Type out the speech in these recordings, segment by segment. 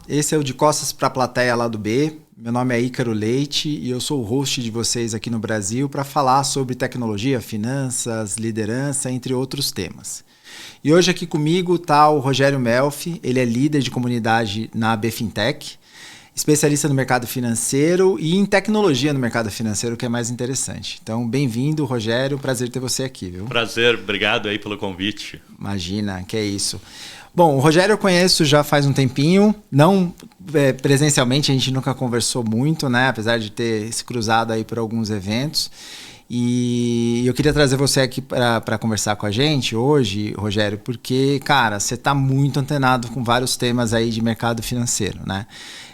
esse é o De Costas para a Plateia Lado B. Meu nome é Ícaro Leite e eu sou o host de vocês aqui no Brasil para falar sobre tecnologia, finanças, liderança, entre outros temas. E hoje aqui comigo está o Rogério Melfi, ele é líder de comunidade na AB Fintech, especialista no mercado financeiro e em tecnologia no mercado financeiro, que é mais interessante. Então, bem-vindo, Rogério, prazer ter você aqui, viu? Prazer, obrigado aí pelo convite. Imagina, que é isso. Bom, o Rogério eu conheço já faz um tempinho, não presencialmente, a gente nunca conversou muito, né? Apesar de ter se cruzado aí por alguns eventos. E eu queria trazer você aqui para conversar com a gente hoje, Rogério, porque, cara, você está muito antenado com vários temas aí de mercado financeiro, né?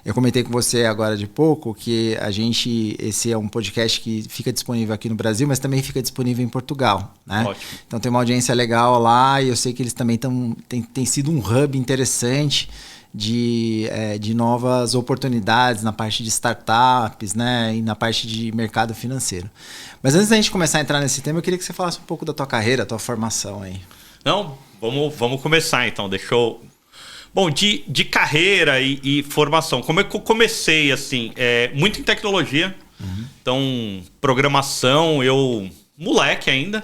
Eu comentei com você agora de pouco que esse é um podcast que fica disponível aqui no Brasil, mas também fica disponível em Portugal, né? Ótimo. Então tem uma audiência legal lá e eu sei que eles também tem sido um hub interessante de novas oportunidades na parte de startups, né, e na parte de mercado financeiro. Mas antes da gente começar a entrar nesse tema, eu queria que você falasse um pouco da tua carreira, tua formação aí. Não, vamos começar então. Bom, de carreira e formação, como é que eu comecei assim? Muito em tecnologia, Então programação, eu moleque ainda,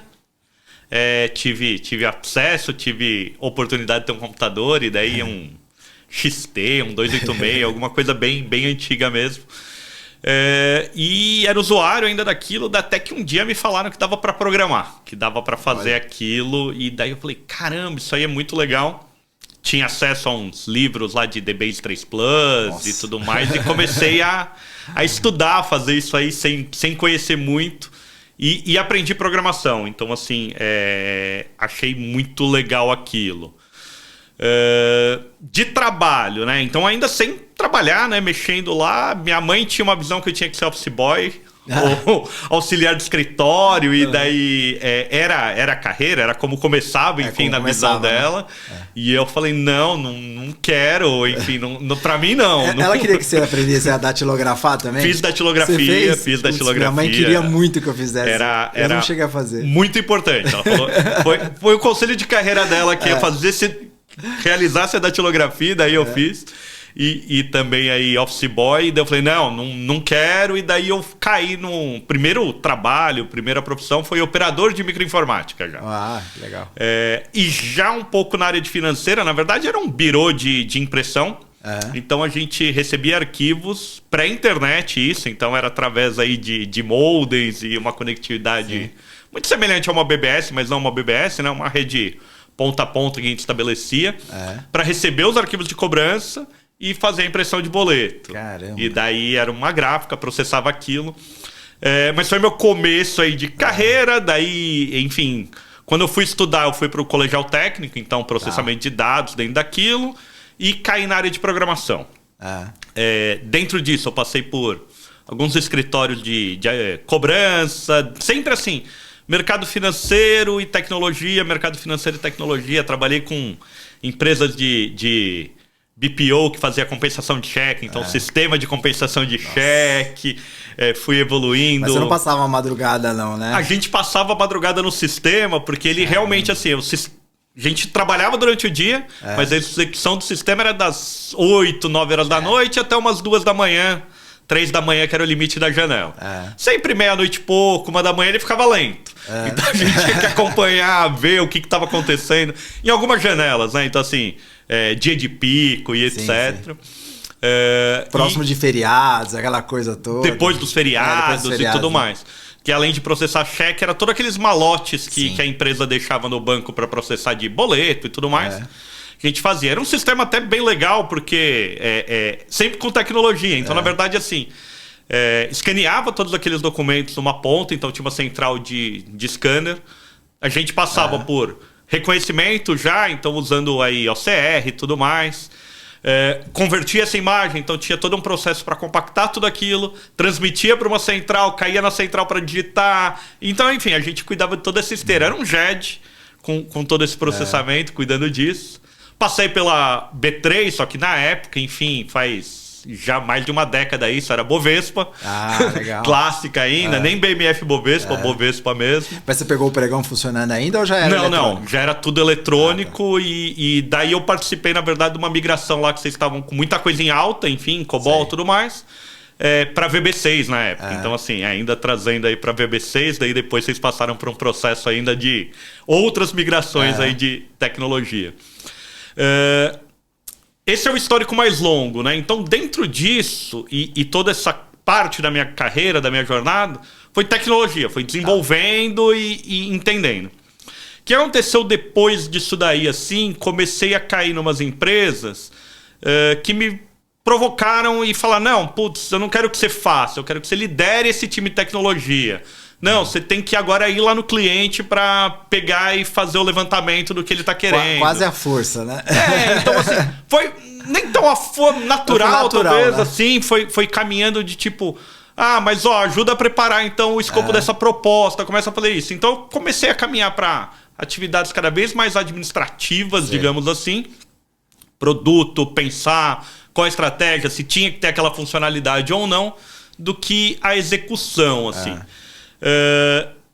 tive acesso, tive oportunidade de ter um computador e daí um XT, um 286, alguma coisa bem antiga mesmo. E era usuário ainda daquilo, até que um dia me falaram que dava para programar, que dava para fazer aquilo, e daí eu falei, caramba, isso aí é muito legal. Tinha acesso a uns livros lá de DBase 3 Plus e tudo mais, e comecei a estudar, a fazer isso aí sem conhecer muito, e aprendi programação. Então, assim, achei muito legal aquilo. De trabalho, né? Então, ainda sem trabalhar, né? Mexendo lá, minha mãe tinha uma visão que eu tinha que ser office boy, ou auxiliar de escritório, e daí era carreira, era como começava, enfim, na visão dela. Né? E eu falei, não quero, enfim, pra mim não. Ela queria que você aprendesse a datilografar também? Fiz datilografia, Minha mãe queria muito que eu fizesse. Eu não cheguei a fazer. Muito importante. Ela falou, foi o conselho de carreira dela que ia realizasse a datilografia, daí eu fiz. E também aí office boy, e daí eu falei, não quero, e daí eu caí no primeiro trabalho, primeira profissão foi operador de microinformática já. Ah, legal. E já um pouco na área de financeira, na verdade era um birô de impressão, então a gente recebia arquivos pré-internet, isso, então era através aí de modems e uma conectividade muito semelhante a uma BBS, mas não uma BBS, né? Uma rede ponta a ponta que a gente estabelecia para receber os arquivos de cobrança e fazer a impressão de boleto. Caramba. E daí era uma gráfica, processava aquilo. Mas foi meu começo aí de carreira. Daí, enfim, quando eu fui estudar, eu fui para o colegial técnico, então processamento de dados dentro daquilo, e caí na área de programação. Dentro disso, eu passei por alguns escritórios de cobrança, sempre assim, mercado financeiro e tecnologia, trabalhei com empresas de BPO que fazia compensação de cheque, então sistema de compensação de cheque, fui evoluindo. Mas você não passava a madrugada não, né? A gente passava a madrugada no sistema, porque ele realmente assim, a gente trabalhava durante o dia, mas a execução do sistema era das 8, 9 horas da noite até umas 2 da manhã. 3 da manhã, que era o limite da janela. Sempre meia-noite e pouco, 1 da manhã, ele ficava lento. Então a gente tinha que acompanhar, ver o que estava acontecendo em algumas janelas, né? Então, assim, dia de pico e etc. Próximo de feriados, aquela coisa toda. Depois dos feriados e tudo mais. Que além de processar cheque, era todos aqueles malotes que a empresa deixava no banco para processar de boleto e tudo mais. Que a gente fazia. Era um sistema até bem legal, porque sempre com tecnologia. Então, na verdade, assim, escaneava todos aqueles documentos numa ponta, então tinha uma central de scanner. A gente passava por reconhecimento já, então usando aí OCR e tudo mais. Convertia essa imagem, então tinha todo um processo para compactar tudo aquilo, transmitia para uma central, caía na central para digitar. Então, enfim, a gente cuidava de toda essa esteira. Era um JED com todo esse processamento, cuidando disso. Passei pela B3, só que na época, enfim, faz já mais de uma década isso, era Bovespa. Legal. Clássica ainda, nem BMF Bovespa, Bovespa mesmo. Mas você pegou o pregão funcionando ainda ou já era Não, já era tudo eletrônico e daí eu participei, na verdade, de uma migração lá que vocês estavam com muita coisa em alta, enfim, COBOL e tudo mais, para VB6 na época. Então, assim, ainda trazendo aí para VB6, daí depois vocês passaram por um processo ainda de outras migrações aí de tecnologia. Esse é o histórico mais longo, né? Então, dentro disso, e toda essa parte da minha carreira, da minha jornada, foi tecnologia, foi desenvolvendo e entendendo. O que aconteceu depois disso daí, assim, comecei a cair em umas empresas que me provocaram e falaram, não, putz, eu não quero que você faça, eu quero que você lidere esse time de tecnologia. Não, você tem que agora ir lá no cliente para pegar e fazer o levantamento do que ele está querendo. Quase a força, né? Então assim, foi nem tão natural, talvez, né? Assim, foi caminhando de tipo, mas ajuda a preparar então o escopo dessa proposta, começa a fazer isso. Então eu comecei a caminhar para atividades cada vez mais administrativas, digamos assim, produto, pensar qual a estratégia, se tinha que ter aquela funcionalidade ou não, do que a execução, assim.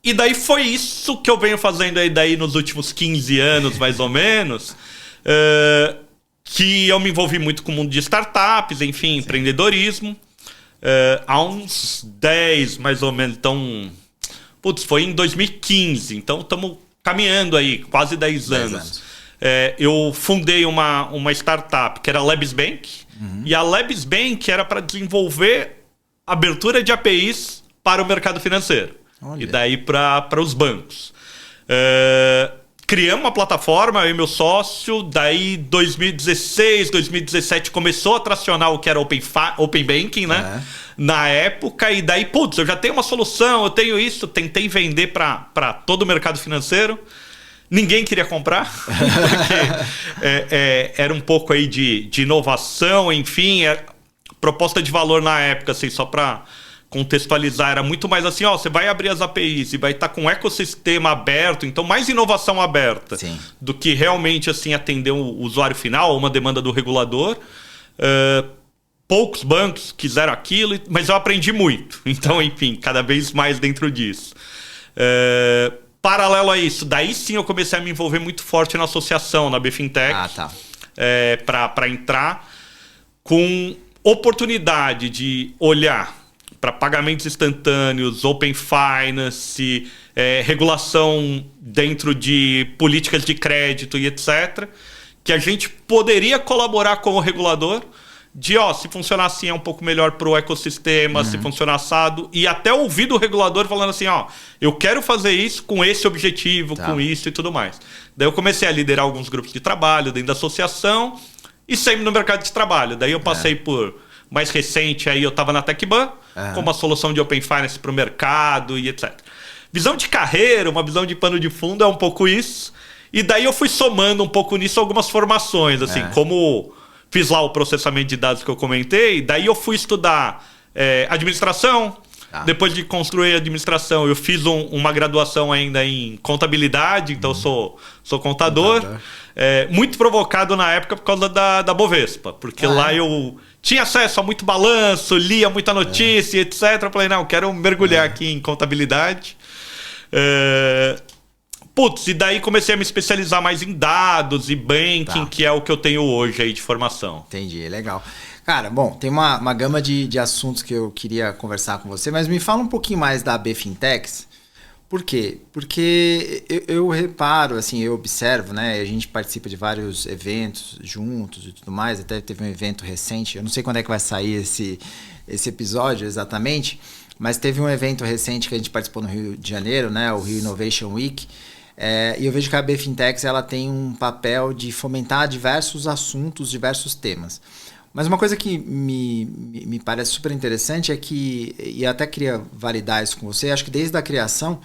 E daí foi isso que eu venho fazendo aí daí nos últimos 15 anos, mais ou menos, que eu me envolvi muito com o mundo de startups, enfim, empreendedorismo. Há uns 10, mais ou menos, então... Putz, foi em 2015, então estamos caminhando aí, quase 10 anos. Eu fundei uma startup que era a Labs Bank, e a Labs Bank era para desenvolver abertura de APIs para o mercado financeiro. Olha. E daí para os bancos. Criamos uma plataforma, eu e meu sócio, daí 2016, 2017 começou a tracionar o que era Open Banking, né? Na época, e daí, putz, eu já tenho uma solução, eu tenho isso, tentei vender para todo o mercado financeiro. Ninguém queria comprar, porque era um pouco aí de inovação, enfim, proposta de valor na época, assim, só para contextualizar, era muito mais assim, você vai abrir as APIs e vai estar com um ecossistema aberto, então mais inovação aberta do que realmente assim atender o usuário final, uma demanda do regulador. Poucos bancos quiseram aquilo, mas eu aprendi muito. Então, enfim, cada vez mais dentro disso. Paralelo a isso, daí sim eu comecei a me envolver muito forte na associação, na BFintech, para entrar com oportunidade de olhar para pagamentos instantâneos, Open Finance, regulação dentro de políticas de crédito e etc., que a gente poderia colaborar com o regulador de, se funcionar assim é um pouco melhor para o ecossistema, se funcionar assado, e até ouvir do regulador falando assim, eu quero fazer isso com esse objetivo, com isso e tudo mais. Daí eu comecei a liderar alguns grupos de trabalho dentro da associação e sempre no mercado de trabalho. Daí eu passei por, mais recente, aí eu estava na TecBan, com uma solução de Open Finance para o mercado e etc. Visão de carreira, uma visão de pano de fundo é um pouco isso, e daí eu fui somando um pouco nisso algumas formações, assim, como... Fiz lá o processamento de dados que eu comentei, daí eu fui estudar administração. Depois de construir a administração, eu fiz uma graduação ainda em contabilidade, então eu sou contador. Muito provocado na época por causa da Bovespa, porque lá eu tinha acesso a muito balanço, lia muita notícia, etc. Eu falei, não, quero mergulhar aqui em contabilidade. E daí comecei a me especializar mais em dados e banking, que é o que eu tenho hoje aí de formação. Entendi, legal. Cara, bom, tem uma gama de assuntos que eu queria conversar com você, mas me fala um pouquinho mais da BFintex. Por quê? Porque eu reparo, assim, eu observo, né? A gente participa de vários eventos juntos e tudo mais, até teve um evento recente, eu não sei quando é que vai sair esse episódio exatamente, mas teve um evento recente que a gente participou no Rio de Janeiro, né? O Rio Innovation Week. E eu vejo que a BFintex ela tem um papel de fomentar diversos assuntos, diversos temas. Mas uma coisa que me parece super interessante é que, e eu até queria validar isso com você, acho que desde a criação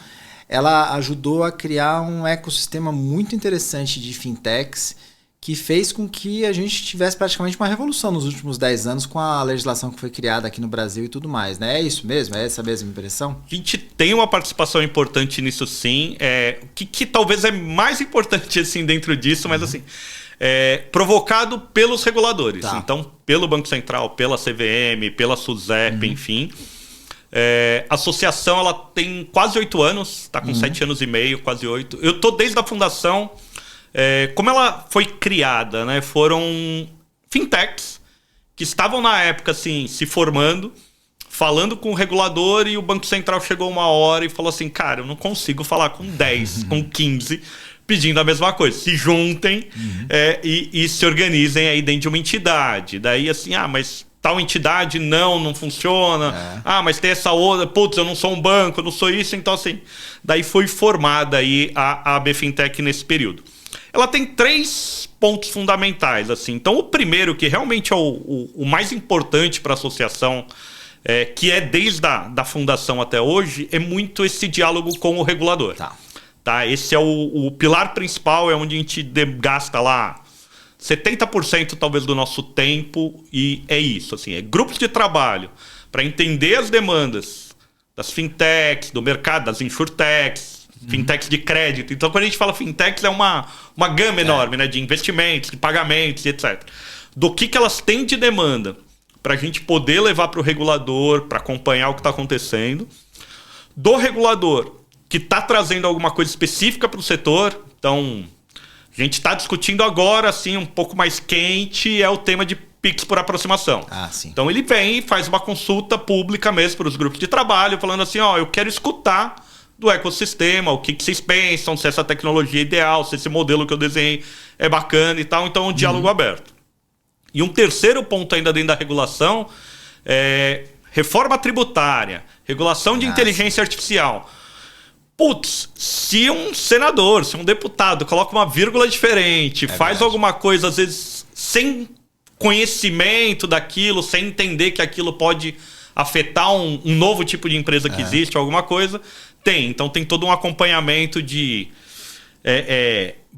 ela ajudou a criar um ecossistema muito interessante de fintechs que fez com que a gente tivesse praticamente uma revolução nos últimos 10 anos com a legislação que foi criada aqui no Brasil e tudo mais, né? É isso mesmo? É essa mesma impressão? A gente tem uma participação importante nisso, sim. Que talvez é mais importante assim dentro disso, mas assim... provocado pelos reguladores. Tá. Então, pelo Banco Central, pela CVM, pela SUSEP, enfim. A associação ela tem quase 8 anos, está com 7 anos e meio, quase 8. Eu estou desde a fundação. Como ela foi criada, né? Foram fintechs que estavam na época assim, se formando, falando com o regulador, e o Banco Central chegou uma hora e falou assim, cara, eu não consigo falar com 10, com 15, pedindo a mesma coisa. Se juntem e se organizem aí dentro de uma entidade. Daí assim, mas tal entidade não funciona. Mas tem essa outra, putz, eu não sou um banco, eu não sou isso. Então assim, daí foi formada aí a AB Fintech nesse período. Ela tem 3 pontos fundamentais, assim. Então, o primeiro, que realmente é o mais importante para a associação, que é desde a fundação até hoje, é muito esse diálogo com o regulador. Tá? Esse é o pilar principal, é onde a gente gasta lá 70% talvez do nosso tempo, e é isso, assim, grupos de trabalho para entender as demandas das fintechs, do mercado, das insurtechs, fintechs de crédito. Então, quando a gente fala fintechs, é uma gama enorme, né, de investimentos, de pagamentos, etc. Do que elas têm de demanda para a gente poder levar para o regulador, para acompanhar o que está acontecendo. Do regulador, que está trazendo alguma coisa específica para o setor. Então, a gente está discutindo agora, assim, um pouco mais quente, é o tema de Pix por aproximação. Sim. Então, ele vem e faz uma consulta pública mesmo para os grupos de trabalho, falando assim, eu quero escutar do ecossistema, o que vocês pensam, se essa tecnologia é ideal, se esse modelo que eu desenhei é bacana e tal. Então, é um diálogo aberto. E um terceiro ponto ainda dentro da regulação é reforma tributária, regulação de inteligência artificial. Putz, se um senador, se um deputado coloca uma vírgula diferente, faz alguma coisa, às vezes, sem conhecimento daquilo, sem entender que aquilo pode afetar um novo tipo de empresa que existe, alguma coisa, então tem todo um acompanhamento de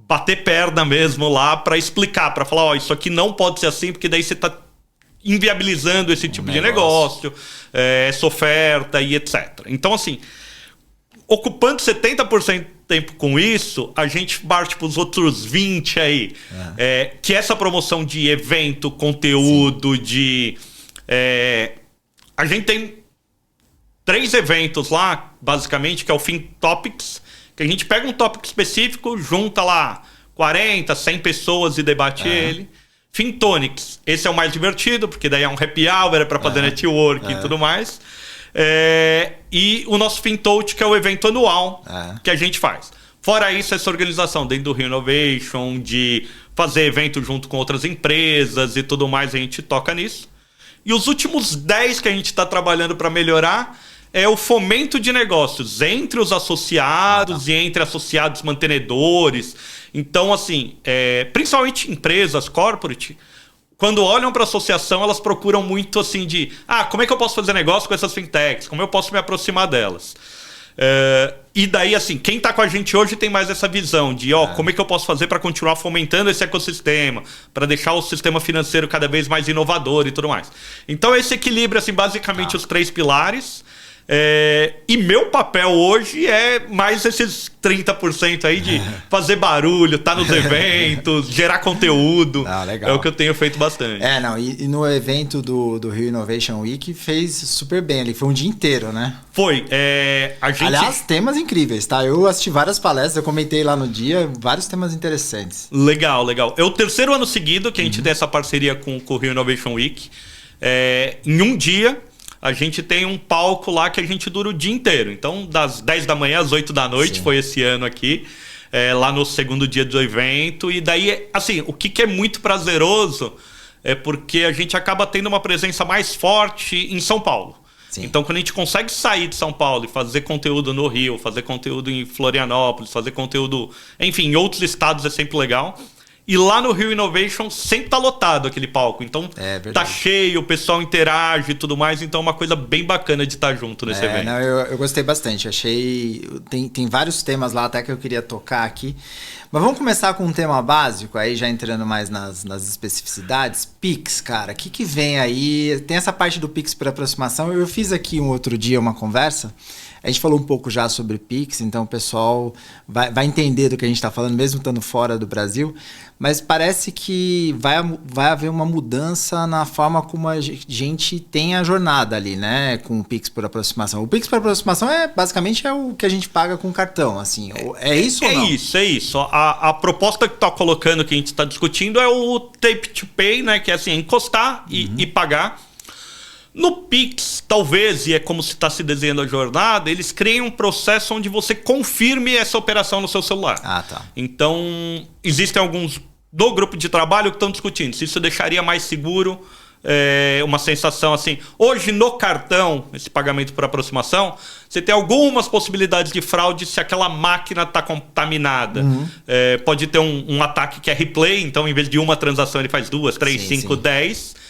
bater perna mesmo lá para explicar, para falar, isso aqui não pode ser assim, porque daí você está inviabilizando esse tipo de negócio, essa oferta e etc. Então, assim, ocupando 70% do tempo com isso, a gente parte para os outros 20% aí, que é essa promoção de evento, conteúdo, a gente tem 3 eventos lá, basicamente, que é o FinTopics, que a gente pega um tópico específico, junta lá 40, 100 pessoas e debate ele. FinTonics, esse é o mais divertido, porque daí é um happy hour, é para fazer network e tudo mais. E o nosso FinTouch, que é o evento anual que a gente faz. Fora isso, essa organização dentro do Rio Innovation, de fazer evento junto com outras empresas e tudo mais, a gente toca nisso. E os últimos 10 que a gente está trabalhando para melhorar é o fomento de negócios entre os associados e entre associados mantenedores. Então, assim, principalmente empresas, corporate, quando olham para a associação, elas procuram muito assim de como é que eu posso fazer negócio com essas fintechs? Como eu posso me aproximar delas? E daí, assim, quem está com a gente hoje tem mais essa visão de como é que eu posso fazer para continuar fomentando esse ecossistema, para deixar o sistema financeiro cada vez mais inovador e tudo mais. Então, esse equilíbrio, assim, basicamente os 3 pilares. E meu papel hoje é mais esses 30% aí de fazer barulho, estar nos eventos, gerar conteúdo. Legal. É o que eu tenho feito bastante. E no evento do Rio Innovation Week fez super bem ali, foi um dia inteiro, né? Foi. Aliás, temas incríveis, tá? Eu assisti várias palestras, eu comentei lá no dia, vários temas interessantes. Legal. É o 3º ano seguido que a gente tem essa parceria com o Rio Innovation Week. Em um dia, a gente tem um palco lá que a gente dura o dia inteiro. Então, das 10 da manhã às 8 da noite, foi esse ano aqui, lá no 2º dia do evento. E daí, assim, o que é muito prazeroso é porque a gente acaba tendo uma presença mais forte em São Paulo. Então, quando a gente consegue sair de São Paulo e fazer conteúdo no Rio, fazer conteúdo em Florianópolis, fazer conteúdo, enfim, em outros estados é sempre legal. E lá no Rio Innovation sempre tá lotado aquele palco. Então tá cheio, o pessoal interage e tudo mais. Então é uma coisa bem bacana de estar junto nesse evento. Eu gostei bastante. Achei... Tem vários temas lá até que eu queria tocar aqui. Mas vamos começar com um tema básico, aí já entrando mais nas especificidades. Pix, cara, o que vem aí? Tem essa parte do Pix por aproximação. Eu fiz aqui um outro dia uma conversa. A gente falou um pouco já sobre Pix, então o pessoal vai entender do que a gente está falando, mesmo estando fora do Brasil. mas parece que vai haver uma mudança na forma como a gente tem a jornada ali, né? Com o Pix por aproximação. O Pix por aproximação basicamente é o que a gente paga com cartão, assim. É isso ou não? É isso. A proposta que tá colocando, que a gente está discutindo, é o Tap to Pay, né? Que é assim, encostar e pagar. No Pix, talvez, e é como se está se desenhando a jornada, eles criem um processo onde você confirme essa operação no seu celular. Tá. Então, existem alguns do grupo de trabalho que estão discutindo se isso deixaria mais seguro, uma sensação assim. Hoje, no cartão, esse pagamento por aproximação, você tem algumas possibilidades de fraude se aquela máquina está contaminada. Pode ter um ataque que é replay, então, em vez de uma transação, ele faz 2, 3, 5, 10...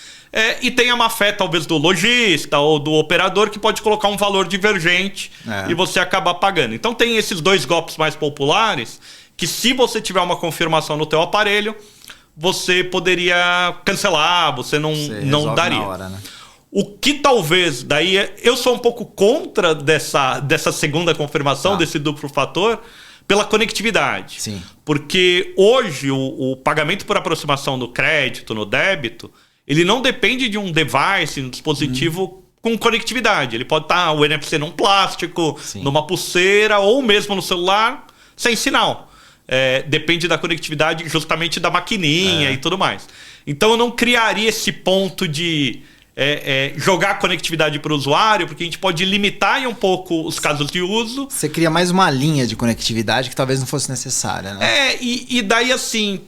e tem a má fé, talvez, do lojista ou do operador, que pode colocar um valor divergente e você acabar pagando. Então tem esses 2 golpes mais populares que, se você tiver uma confirmação no teu aparelho, você poderia cancelar, você não daria. Na hora, né? O que talvez, daí, eu sou um pouco contra dessa segunda confirmação, desse duplo fator, pela conectividade. Sim. Porque hoje o pagamento por aproximação no crédito, no débito, ele não depende de um device, um dispositivo com conectividade. Ele pode estar o NFC num plástico, numa pulseira ou mesmo no celular sem sinal. Depende da conectividade justamente da maquininha e tudo mais. Então eu não criaria esse ponto de jogar a conectividade para o usuário, porque a gente pode limitar um pouco os casos de uso. Você cria mais uma linha de conectividade que talvez não fosse necessária, né? E daí assim,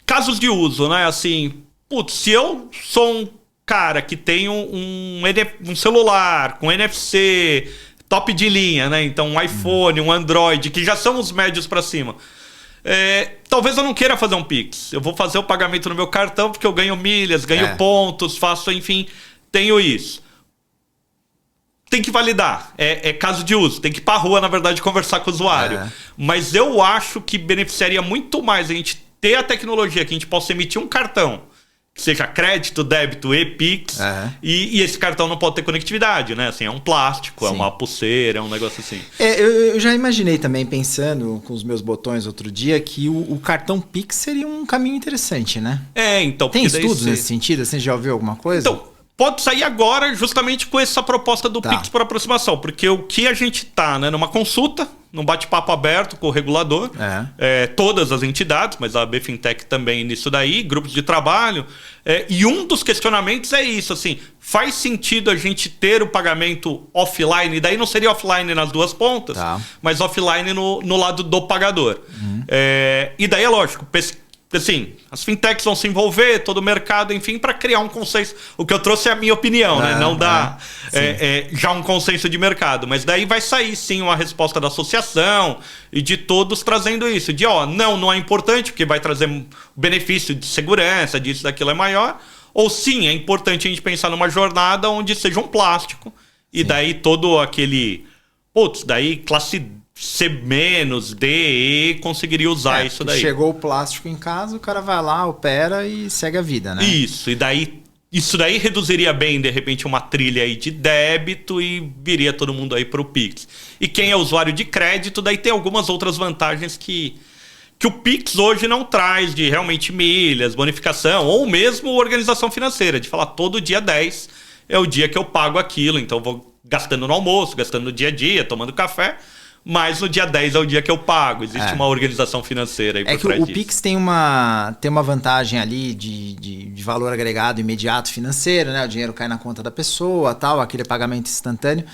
casos de uso, né? Assim, se eu sou um cara que tem um celular com NFC top de linha, né? Então um iPhone, um Android, que já são os médios para cima. Talvez eu não queira fazer um Pix. Eu vou fazer o pagamento no meu cartão porque eu ganho milhas, ganho pontos, faço, enfim, tenho isso. Tem que validar. É caso de uso. Tem que ir pra rua, na verdade, conversar com o usuário. Mas eu acho que beneficiaria muito mais a gente ter a tecnologia que a gente possa emitir um cartão, seja crédito, débito e Pix, e esse cartão não pode ter conectividade, né? Assim, é um plástico, é uma pulseira, é um negócio assim. Eu já imaginei também, pensando com os meus botões outro dia, que o cartão Pix seria um caminho interessante, né? Então... Tem estudos nesse sentido? Você já ouviu alguma coisa? Então, pode sair agora justamente com essa proposta do Pix por aproximação, porque o que a gente tá, né, numa consulta, num bate-papo aberto com o regulador, todas as entidades, mas a BFintech também nisso daí, grupos de trabalho, e um dos questionamentos é isso, assim, faz sentido a gente ter o pagamento offline, daí não seria offline nas duas pontas, mas offline no lado do pagador. E daí é lógico, assim, as fintechs vão se envolver, todo o mercado, enfim, para criar um consenso. O que eu trouxe é a minha opinião, né? Não dá já um consenso de mercado. Mas daí vai sair, sim, uma resposta da associação e de todos trazendo isso. De, não é importante, porque vai trazer benefício de segurança, disso, daquilo é maior. Ou sim, é importante a gente pensar numa jornada onde seja um plástico. E daí todo aquele... daí classe C-, D, E, conseguiria usar isso daí. Chegou o plástico em casa, o cara vai lá, opera e segue a vida, né? Isso, e daí isso daí reduziria bem, de repente, uma trilha aí de débito e viria todo mundo aí pro Pix. E quem é usuário de crédito, daí tem algumas outras vantagens que o Pix hoje não traz, de realmente milhas, bonificação, ou mesmo organização financeira, de falar todo dia 10 é o dia que eu pago aquilo, então eu vou gastando no almoço, gastando no dia a dia, tomando café, mas no dia 10 é o dia que eu pago. Existe uma organização financeira aí por trás disso. O Pix tem uma vantagem ali de valor agregado imediato financeiro, né? O dinheiro cai na conta da pessoa, tal, aquele pagamento instantâneo.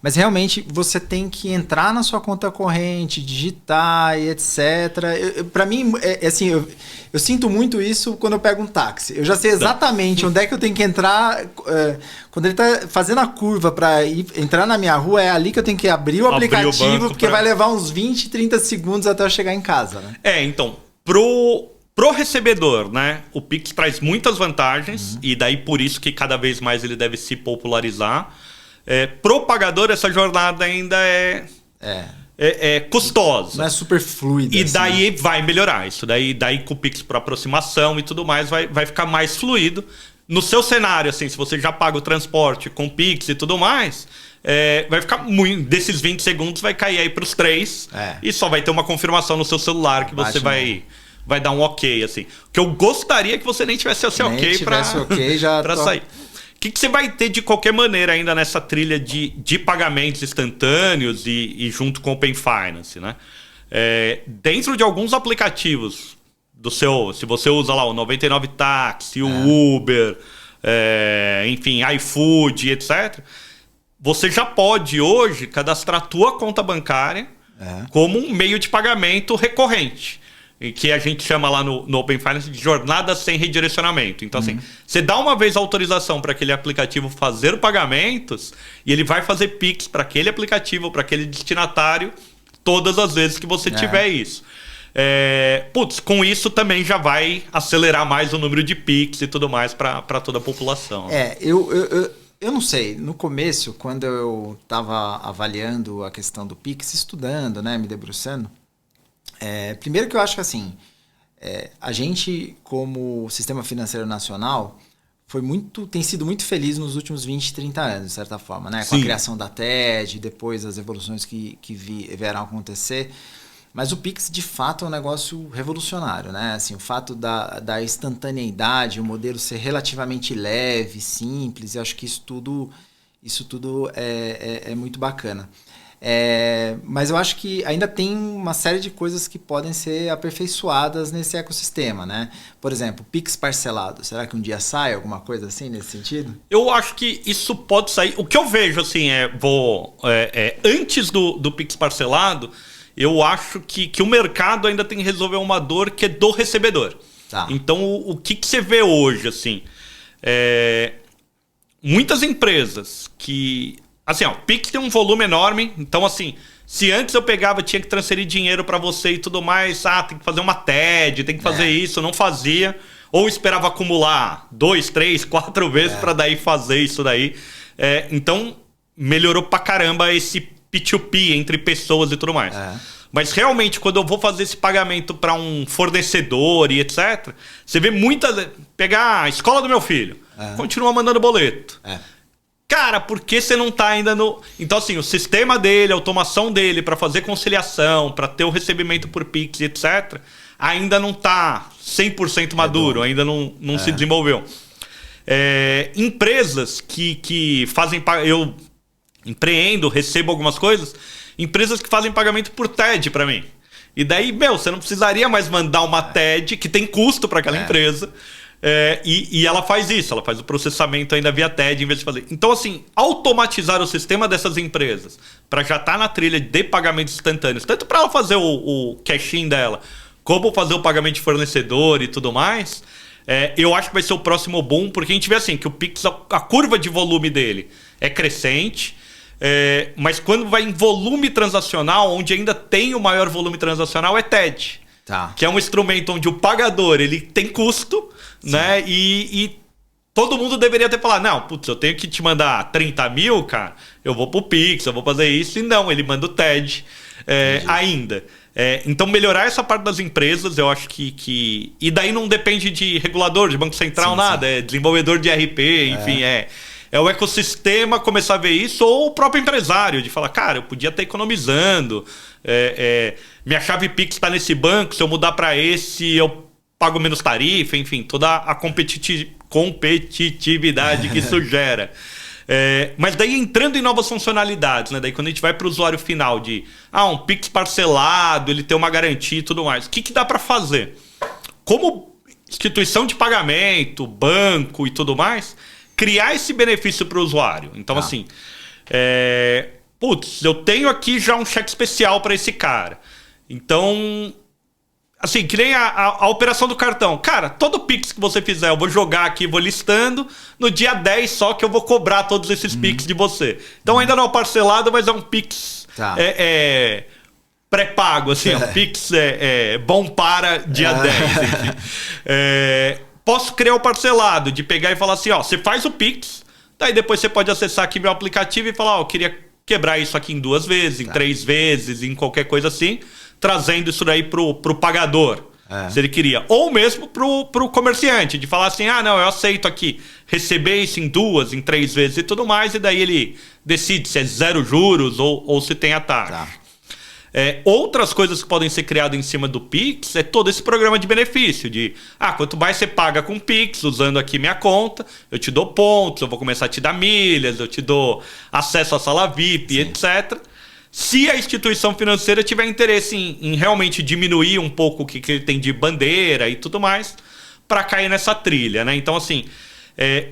Mas realmente você tem que entrar na sua conta corrente, digitar e etc. Para mim, assim, eu sinto muito isso quando eu pego um táxi. Eu já sei exatamente onde é que eu tenho que entrar. Quando ele está fazendo a curva para entrar na minha rua, é ali que eu tenho que abrir o aplicativo, porque vai levar uns 20, 30 segundos até eu chegar em casa, né? Então, pro recebedor, né, o Pix traz muitas vantagens, e daí por isso que cada vez mais ele deve se popularizar. Pro pagador, essa jornada ainda é custosa. Não é super fluida. E daí vai melhorar isso. Daí com o Pix por aproximação e tudo mais, vai ficar mais fluido. No seu cenário, assim, se você já paga o transporte com Pix e tudo mais, vai ficar muito... Desses 20 segundos vai cair aí para os 3. E só vai ter uma confirmação no seu celular que você vai vai dar um ok, assim. O que eu gostaria que você nem tivesse esse ok para sair. O que você vai ter de qualquer maneira ainda nessa trilha de pagamentos instantâneos e junto com o Open Finance, né? Dentro de alguns aplicativos se você usa lá o 99 Táxi, o Uber, enfim, iFood, etc., você já pode hoje cadastrar a tua conta bancária como um meio de pagamento recorrente, que a gente chama lá no Open Finance de jornada sem redirecionamento. Então, assim, você dá uma vez a autorização para aquele aplicativo fazer pagamentos e ele vai fazer Pix para aquele aplicativo, para aquele destinatário, todas as vezes que você tiver isso. Com isso também já vai acelerar mais o número de Pix e tudo mais para toda a população. Eu não sei, no começo, quando eu estava avaliando a questão do Pix, estudando, né, me debruçando, primeiro que eu acho que assim, a gente, como Sistema Financeiro Nacional, tem sido muito feliz nos últimos 20, 30 anos, de certa forma, né? Com a criação da TED, depois as evoluções que vieram acontecer. Mas o Pix, de fato, é um negócio revolucionário, né? Assim, o fato da instantaneidade, o modelo ser relativamente leve, simples, eu acho que isso tudo é muito bacana. Mas eu acho que ainda tem uma série de coisas que podem ser aperfeiçoadas nesse ecossistema, né? Por exemplo, Pix parcelado. Será que um dia sai alguma coisa assim nesse sentido? Eu acho que isso pode sair. O que eu vejo, assim, antes do Pix parcelado, eu acho que o mercado ainda tem que resolver uma dor que é do recebedor. Tá. Então, o que você vê hoje, assim? Muitas empresas que... Assim, o Pix tem um volume enorme. Então, assim, se antes eu tinha que transferir dinheiro para você e tudo mais, tem que fazer uma TED, tem que fazer isso, não fazia. Ou esperava acumular 2, 3, 4 vezes para daí fazer isso daí. Então, melhorou pra caramba esse P2P entre pessoas e tudo mais. Mas realmente, quando eu vou fazer esse pagamento para um fornecedor e etc., você vê pegar a escola do meu filho, continua mandando boleto. Cara, por que você não tá ainda no... Então, assim, o sistema dele, a automação dele para fazer conciliação, para ter o recebimento por Pix, etc., ainda não tá 100% maduro, ainda não se desenvolveu. Empresas que fazem... Eu empreendo, recebo algumas coisas, empresas que fazem pagamento por TED para mim. E daí, você não precisaria mais mandar uma TED que tem custo para aquela empresa. E ela faz isso, ela faz o processamento ainda via TED em vez de fazer. Então, assim, automatizar o sistema dessas empresas para já estar na trilha de pagamentos instantâneos, tanto para ela fazer o cash-in dela, como fazer o pagamento de fornecedor e tudo mais, eu acho que vai ser o próximo boom, porque a gente vê assim que o Pix, a curva de volume dele é crescente, mas quando vai em volume transacional, onde ainda tem o maior volume transacional é TED. Que é um instrumento onde o pagador ele tem custo, né? E todo mundo deveria ter falado, não, putz, eu tenho que te mandar 30 mil, cara, eu vou pro Pix, eu vou fazer isso. E não, ele manda o TED ainda. Então melhorar essa parte das empresas, eu acho que... E daí não depende de regulador, de Banco Central, nada. É desenvolvedor de RP, enfim, é o ecossistema começar a ver isso, ou o próprio empresário, de falar, cara, eu podia estar economizando, minha chave Pix está nesse banco, se eu mudar para esse, eu pago menos tarifa, enfim, toda a competitividade que isso gera. Mas daí entrando em novas funcionalidades, né? Daí quando a gente vai para o usuário final de um Pix parcelado, ele tem uma garantia e tudo mais, o que dá para fazer? Como instituição de pagamento, banco e tudo mais, criar esse benefício para o usuário. Então, assim, eu tenho aqui já um cheque especial para esse cara. Então, assim, que nem a operação do cartão. Cara, todo Pix que você fizer, eu vou jogar aqui, vou listando. No dia 10 só que eu vou cobrar todos esses Pix de você. Então, ainda não é parcelado, mas é um Pix pré-pago, assim. Um Pix bom para dia 10. Posso criar o parcelado, de pegar e falar assim, você faz o Pix, daí depois você pode acessar aqui meu aplicativo e falar, eu queria quebrar isso aqui em 2 vezes, em 3 vezes, em qualquer coisa assim, trazendo isso daí pro pagador, se ele queria. Ou mesmo pro comerciante, de falar assim, não, eu aceito aqui receber isso em 2, em 3 vezes e tudo mais, e daí ele decide se é 0 juros ou se tem a taxa. Outras coisas que podem ser criadas em cima do Pix é todo esse programa de benefício. De, quanto mais você paga com Pix, usando aqui minha conta, eu te dou pontos, eu vou começar a te dar milhas, eu te dou acesso à sala VIP, etc. Se a instituição financeira tiver interesse em realmente diminuir um pouco o que ele tem de bandeira e tudo mais, para cair nessa trilha, né? Então, assim,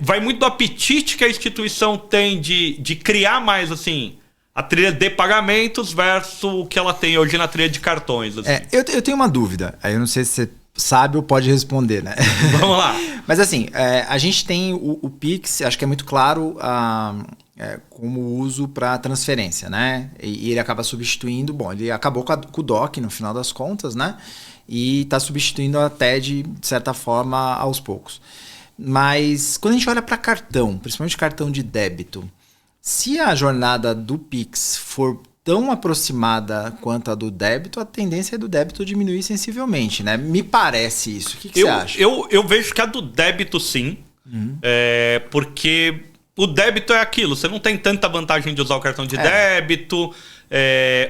vai muito do apetite que a instituição tem de criar mais, assim, a trilha de pagamentos versus o que ela tem hoje na trilha de cartões. Assim. Eu tenho uma dúvida, aí eu não sei se você sabe ou pode responder, né? Vamos lá. Mas assim, a gente tem o Pix, acho que é muito claro como uso para transferência, né? E ele acaba substituindo, ele acabou com o DOC no final das contas, né? E está substituindo a TED, de certa forma, aos poucos. Mas quando a gente olha para cartão, principalmente cartão de débito, se a jornada do Pix for tão aproximada quanto a do débito, a tendência é do débito diminuir sensivelmente, né? Me parece isso. O que você acha? Eu vejo que a do débito, sim. Porque o débito é aquilo. Você não tem tanta vantagem de usar o cartão de débito.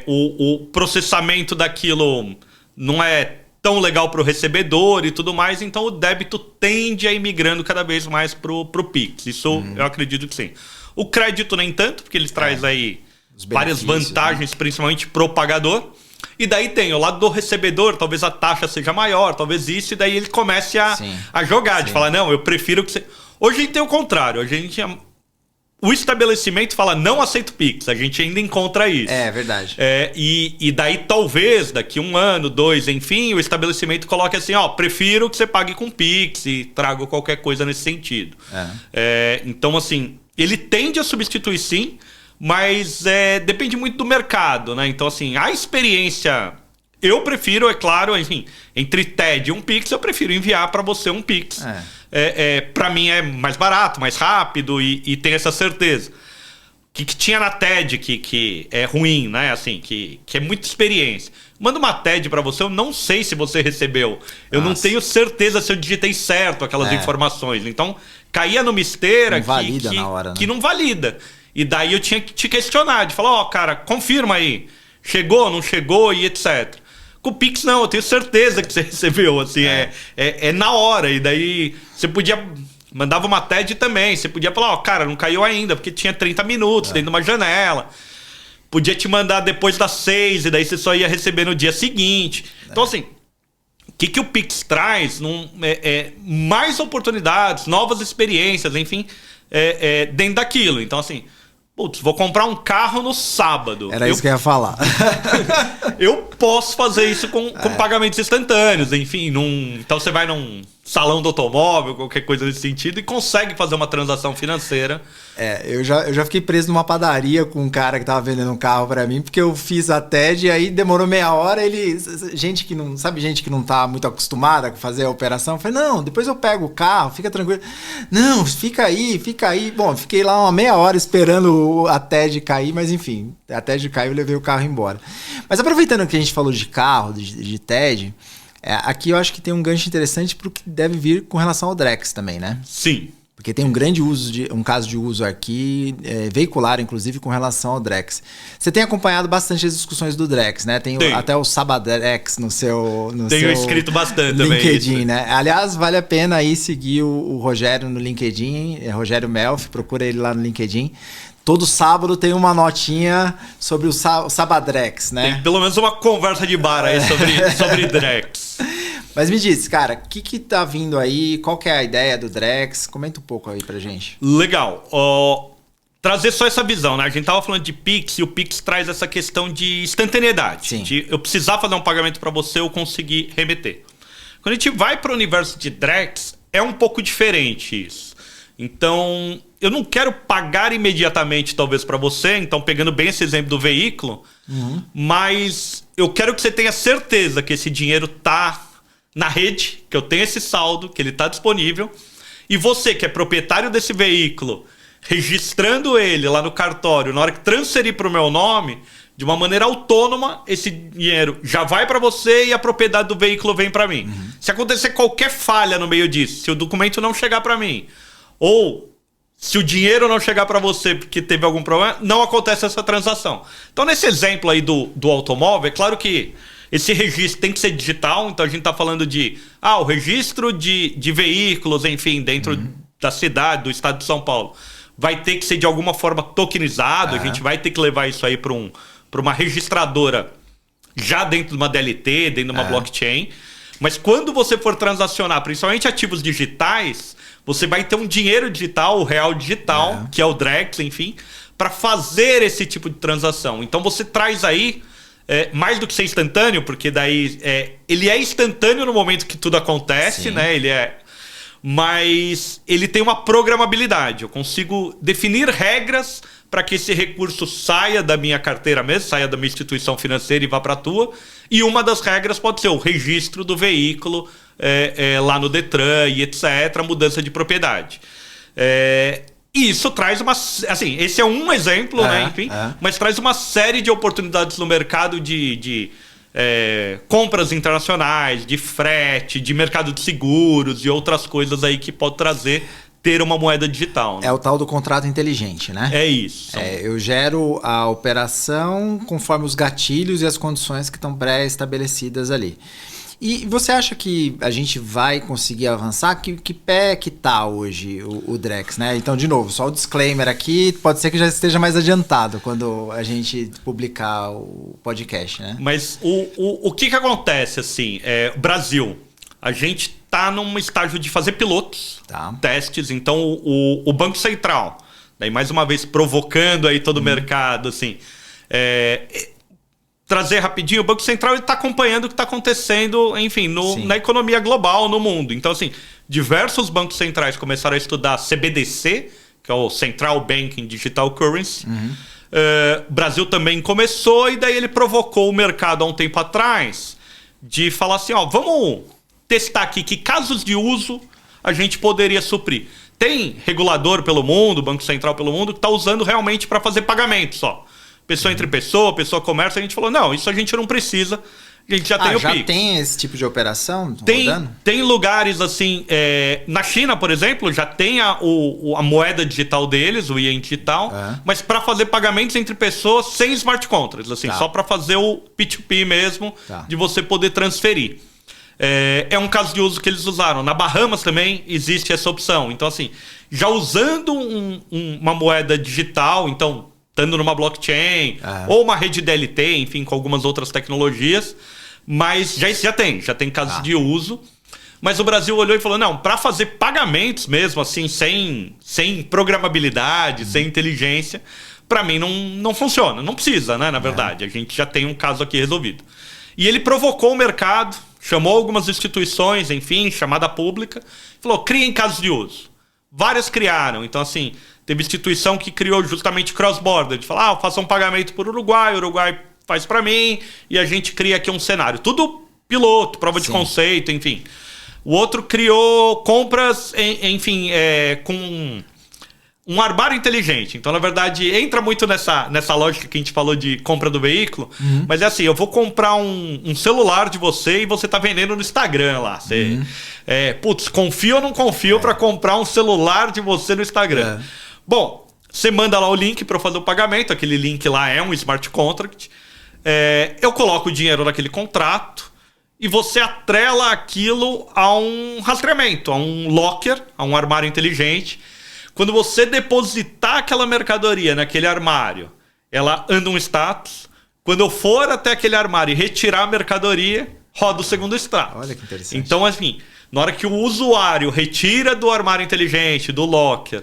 O processamento daquilo não é tão legal para o recebedor e tudo mais. Então, o débito tende a ir migrando cada vez mais pro Pix. Isso eu acredito que sim. O crédito nem tanto, porque ele traz aí várias vantagens, né? Principalmente pro pagador. E daí tem o lado do recebedor, talvez a taxa seja maior, talvez isso, e daí ele comece a jogar, de falar, não, eu prefiro que você... Hoje a gente tem o contrário, hoje a gente... O estabelecimento fala, não aceito Pix, a gente ainda encontra isso. É verdade. E daí talvez, daqui 1 ano, 2, enfim, o estabelecimento coloque assim, prefiro que você pague com Pix e traga qualquer coisa nesse sentido. Então, assim, ele tende a substituir sim, mas depende muito do mercado, né? Então, assim, a experiência... Eu prefiro, é claro, enfim, entre TED e um Pix, eu prefiro enviar para você um Pix. Para mim é mais barato, mais rápido e tem essa certeza. O que tinha na TED que é ruim, né? Assim, que é muita experiência. Manda uma TED para você, eu não sei se você recebeu. Eu não tenho certeza se eu digitei certo aquelas informações. Então, caía numa esteira que não valida. E daí eu tinha que te questionar, de falar, cara, confirma aí. Chegou, não chegou e etc. Com o Pix, não, eu tenho certeza que você recebeu, assim, é na hora. E daí você podia... Mandava uma TED também, você podia falar, cara, não caiu ainda, porque tinha 30 minutos dentro de uma janela. Podia te mandar depois das 6, e daí você só ia receber no dia seguinte. Então, assim, o que o Pix traz? Mais oportunidades, novas experiências, enfim, dentro daquilo. Então, assim... Putz, vou comprar um carro no sábado. Era isso que eu ia falar. Eu posso fazer isso com pagamentos instantâneos, enfim. Então você vai num salão do automóvel, qualquer coisa nesse sentido, e consegue fazer uma transação financeira. Eu já fiquei preso numa padaria com um cara que tava vendendo um carro pra mim, porque eu fiz a TED e aí demorou meia hora, gente que não tá muito acostumada a fazer a operação, eu falei, não, depois eu pego o carro, fica tranquilo. Não, fica aí. Bom, fiquei lá uma meia hora esperando a TED cair, mas enfim, a TED caiu e levei o carro embora. Mas aproveitando que a gente falou de carro, de TED, aqui eu acho que tem um gancho interessante pro que deve vir com relação ao Drex também, né? Sim. Porque tem um caso de uso aqui, veicular, inclusive, com relação ao Drex. Você tem acompanhado bastante as discussões do Drex, né? Tem até o Sabadrex no seu Tenho escrito bastante LinkedIn, também, né? Aliás, vale a pena aí seguir o Rogério no LinkedIn, Rogério Melfi, procura ele lá no LinkedIn. Todo sábado tem uma notinha sobre o Sabadrex, né? Tem pelo menos uma conversa de bar aí sobre Drex. Mas me diz, cara, o que tá vindo aí? Qual que é a ideia do Drex? Comenta um pouco aí pra gente. Legal. Trazer só essa visão, né? A gente tava falando de Pix e o Pix traz essa questão de instantaneidade. Sim. De eu precisar fazer um pagamento para você, eu conseguir remeter. Quando a gente vai para o universo de Drex, é um pouco diferente isso. Então, eu não quero pagar imediatamente, talvez, para você. Então, pegando bem esse exemplo do veículo, mas eu quero que você tenha certeza que esse dinheiro tá na rede, que eu tenho esse saldo, que ele está disponível. E você, que é proprietário desse veículo, registrando ele lá no cartório, na hora que transferir para o meu nome, de uma maneira autônoma, esse dinheiro já vai para você e a propriedade do veículo vem para mim. Se acontecer qualquer falha no meio disso, se o documento não chegar para mim, ou Se o dinheiro não chegar para você porque teve algum problema, não acontece essa transação. Então, nesse exemplo aí do automóvel, é claro que esse registro tem que ser digital. Então, a gente está falando de o registro de veículos, enfim, dentro da cidade, do estado de São Paulo. Vai ter que ser de alguma forma tokenizado. A gente vai ter que levar isso aí para uma registradora já dentro de uma DLT, dentro de uma blockchain. Mas quando você for transacionar, principalmente ativos digitais, você vai ter um dinheiro digital, o real digital, que é o Drex, enfim, para fazer esse tipo de transação. Então você traz aí, mais do que ser instantâneo, porque daí ele é instantâneo no momento que tudo acontece, né? Mas ele tem uma programabilidade. Eu consigo definir regras para que esse recurso saia da minha carteira mesmo, saia da minha instituição financeira e vá para a tua. E uma das regras pode ser o registro do veículo lá no Detran e etc., a mudança de propriedade. E isso traz uma... Assim, esse é um exemplo, né? Enfim, mas traz uma série de oportunidades no mercado de compras internacionais, de frete, de mercado de seguros e outras coisas aí que pode ter uma moeda digital. Né? É o tal do contrato inteligente, né? É isso. Eu gero a operação conforme os gatilhos e as condições que estão pré-estabelecidas ali. E você acha que a gente vai conseguir avançar? Que pé que tá hoje o Drex, né? Então, de novo, só o disclaimer aqui, pode ser que já esteja mais adiantado quando a gente publicar o podcast, né? Mas o que acontece, assim, Brasil, a gente tá num estágio de fazer pilotos, testes, então o Banco Central, daí mais uma vez provocando aí todo o mercado, assim, trazer rapidinho, o Banco Central está acompanhando o que está acontecendo, enfim, na economia global, no mundo. Então, assim, diversos bancos centrais começaram a estudar CBDC, que é o Central Banking Digital Currency. O Brasil também começou, e daí ele provocou o mercado há um tempo atrás de falar assim, vamos testar aqui que casos de uso a gente poderia suprir. Tem regulador pelo mundo, Banco Central pelo mundo, que está usando realmente para fazer pagamento só. Pessoa entre pessoa comércio, a gente falou, não, isso a gente não precisa, a gente já tem o Pix. Já tem esse tipo de operação Tem lugares assim, na China, por exemplo, já tem a moeda digital deles, o Yuan digital, mas para fazer pagamentos entre pessoas sem smart contracts, assim, só para fazer o P2P mesmo, de você poder transferir. É um caso de uso que eles usaram. Na Bahamas também existe essa opção. Então, assim, já usando uma moeda digital, então, estando numa blockchain, ou uma rede DLT, enfim, com algumas outras tecnologias, mas já tem casos de uso. Mas o Brasil olhou e falou, não, para fazer pagamentos mesmo, assim, sem programabilidade, sem inteligência, para mim não funciona. Não precisa, né, na verdade. A gente já tem um caso aqui resolvido. E ele provocou o mercado, chamou algumas instituições, enfim, chamada pública, falou, criem casos de uso. Várias criaram. Então, assim, teve instituição que criou justamente cross-border, de falar, eu faço um pagamento por Uruguai, o Uruguai faz para mim, e a gente cria aqui um cenário. Tudo piloto, prova de conceito, enfim. O outro criou compras, enfim, com um armário inteligente. Então, na verdade, entra muito nessa lógica que a gente falou de compra do veículo, mas é assim, eu vou comprar um celular de você e você tá vendendo no Instagram lá. Você, confio ou não confio para comprar um celular de você no Instagram? Bom, você manda lá o link para eu fazer o pagamento, aquele link lá é um smart contract, eu coloco o dinheiro naquele contrato e você atrela aquilo a um rastreamento, a um locker, a um armário inteligente. Quando você depositar aquela mercadoria naquele armário, ela anda um status. Quando eu for até aquele armário e retirar a mercadoria, roda o segundo status. Olha que interessante. Então, assim, na hora que o usuário retira do armário inteligente, do locker,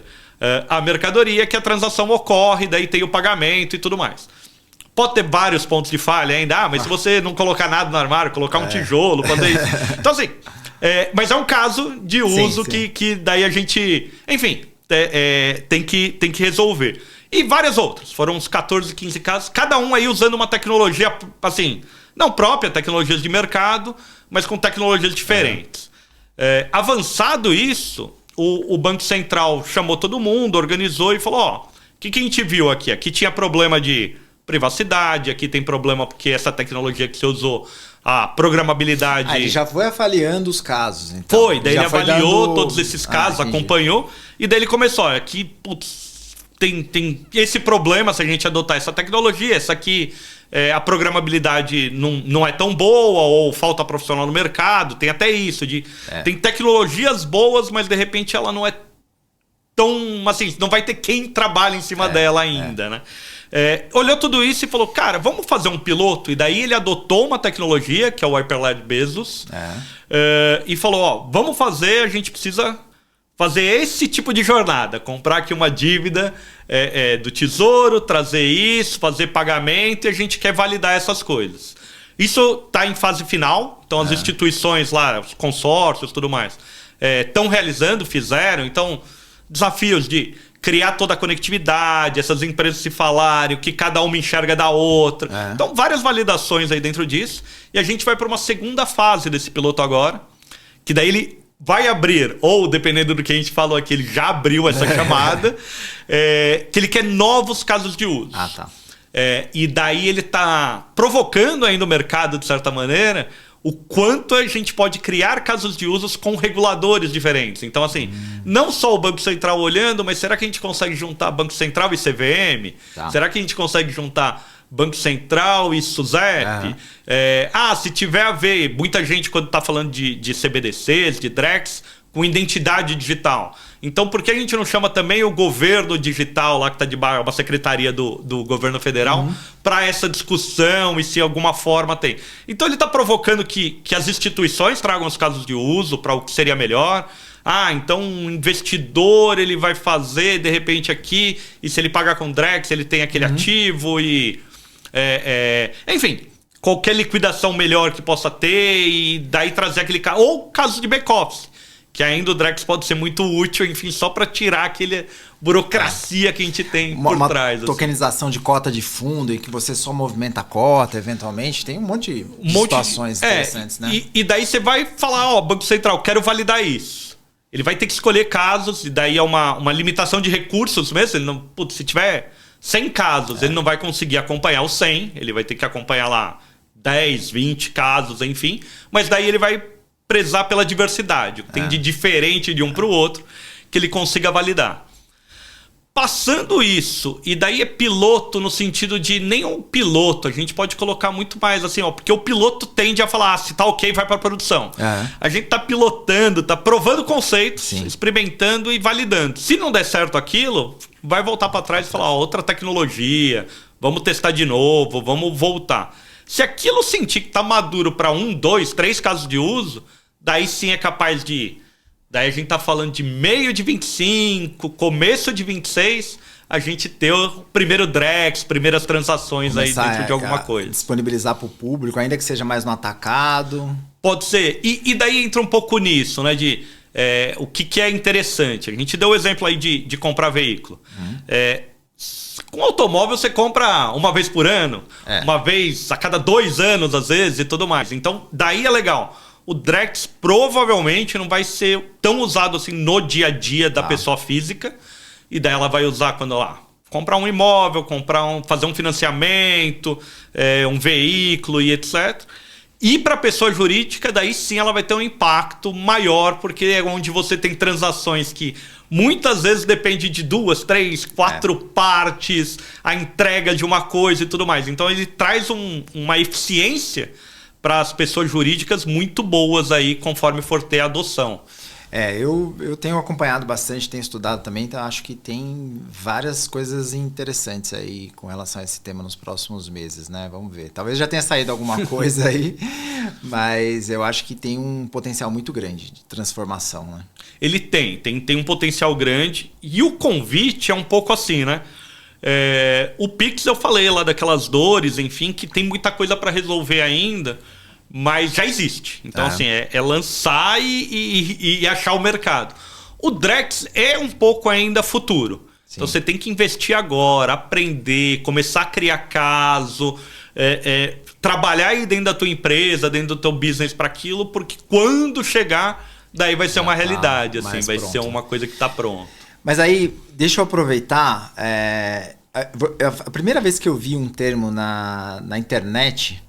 a mercadoria, que a transação ocorre, daí tem o pagamento e tudo mais. Pode ter vários pontos de falha ainda, mas se você não colocar nada no armário, colocar um tijolo, fazer isso. Então, assim, mas é um caso de uso que daí a gente, enfim, tem que resolver. E várias outras. Foram uns 14, 15 casos, cada um aí usando uma tecnologia, assim, não própria, tecnologias de mercado, mas com tecnologias diferentes. Avançado isso, o Banco Central chamou todo mundo, organizou e falou, o que a gente viu aqui? Aqui tinha problema de privacidade, aqui tem problema porque essa tecnologia que você usou a programabilidade... ele já foi avaliando os casos. Então. Foi, daí ele avaliou todos esses casos, acompanhou, e daí ele começou, aqui, putz, tem esse problema se a gente adotar essa tecnologia, essa aqui, a programabilidade não é tão boa, ou falta profissional no mercado, tem até isso, tem tecnologias boas, mas de repente ela não é tão, assim, não vai ter quem trabalha em cima dela ainda, né? Olhou tudo isso e falou, cara, vamos fazer um piloto? E daí ele adotou uma tecnologia, que é o Hyperledger Bezos, e falou, ó, vamos fazer, a gente precisa fazer esse tipo de jornada, comprar aqui uma dívida do Tesouro, trazer isso, fazer pagamento, e a gente quer validar essas coisas. Isso está em fase final, então as instituições lá, os consórcios e tudo mais, estão realizando, fizeram, então desafios de criar toda a conectividade, essas empresas se falarem, o que cada uma enxerga da outra. Então, várias validações aí dentro disso. E a gente vai para uma segunda fase desse piloto agora, que daí ele vai abrir, ou dependendo do que a gente falou aqui, ele já abriu essa chamada, que ele quer novos casos de uso. E daí ele está provocando ainda o mercado, de certa maneira, o quanto a gente pode criar casos de usos com reguladores diferentes. Então, assim, não só o Banco Central olhando, mas será que a gente consegue juntar Banco Central e CVM? Será que a gente consegue juntar Banco Central e SUSEP? Se tiver a ver, muita gente quando está falando de CBDCs, de DREX, com identidade digital. Então, por que a gente não chama também o governo digital, lá que está debaixo, uma secretaria do governo federal, para essa discussão e se alguma forma tem? Então, ele está provocando que as instituições tragam os casos de uso para o que seria melhor. Então um investidor ele vai fazer, de repente, aqui, e se ele pagar com DREX, ele tem aquele ativo e... enfim, qualquer liquidação melhor que possa ter e daí trazer aquele caso. Ou casos de back-office, que ainda o DREX pode ser muito útil, enfim, só para tirar aquela burocracia que a gente tem por trás. Tokenização de cota de fundo e que você só movimenta a cota, eventualmente. Tem um monte de situações interessantes, né? E daí você vai falar, Banco Central, quero validar isso. Ele vai ter que escolher casos, e daí é uma limitação de recursos mesmo. Ele não, se tiver 100 casos, ele não vai conseguir acompanhar os 100. Ele vai ter que acompanhar lá 10, 20 casos, enfim. Mas daí ele vai prezar pela diversidade, o que tem de diferente de um para o outro, que ele consiga validar. Passando isso, e daí é piloto no sentido de nem um piloto, a gente pode colocar muito mais assim, porque o piloto tende a falar, se tá ok, vai para produção. A gente tá pilotando, tá provando conceitos, experimentando e validando. Se não der certo aquilo, vai voltar para trás e falar, outra tecnologia, vamos testar de novo, vamos voltar. Se aquilo sentir que tá maduro para 1, 2, 3 casos de uso, daí sim é capaz de... Daí a gente tá falando de meio de 25, começo de 26, a gente ter o primeiro DREX, primeiras transações começar aí dentro de alguma coisa. Disponibilizar para o público, ainda que seja mais no atacado. Pode ser. E daí entra um pouco nisso, né? De o que é interessante. A gente deu o exemplo aí de comprar veículo. Com automóvel você compra uma vez por ano, uma vez a cada 2 anos às vezes e tudo mais. Então daí é legal. O DREX provavelmente não vai ser tão usado assim no dia a dia da pessoa física. E daí ela vai usar quando comprar um imóvel, fazer um financiamento, um veículo e etc. E para a pessoa jurídica, daí sim ela vai ter um impacto maior, porque é onde você tem transações que muitas vezes depende de 2, 3, 4 partes, a entrega de uma coisa e tudo mais. Então ele traz uma eficiência para as pessoas jurídicas muito boas aí, conforme for ter a adoção. Eu tenho acompanhado bastante, tenho estudado também, então acho que tem várias coisas interessantes aí com relação a esse tema nos próximos meses, né? Vamos ver. Talvez já tenha saído alguma coisa aí, mas eu acho que tem um potencial muito grande de transformação, né? Ele tem um potencial grande, e o convite é um pouco assim, né? O Pix eu falei lá daquelas dores, enfim, que tem muita coisa para resolver ainda, mas já existe. Então assim, é lançar e achar o mercado. O DREX é um pouco ainda futuro. Então você tem que investir agora, aprender, começar a criar caso, trabalhar aí dentro da tua empresa, dentro do teu business para aquilo, porque quando chegar, daí vai ser uma realidade, assim, vai ser uma coisa que está pronta. Mas aí, deixa eu aproveitar. A primeira vez que eu vi um termo na internet,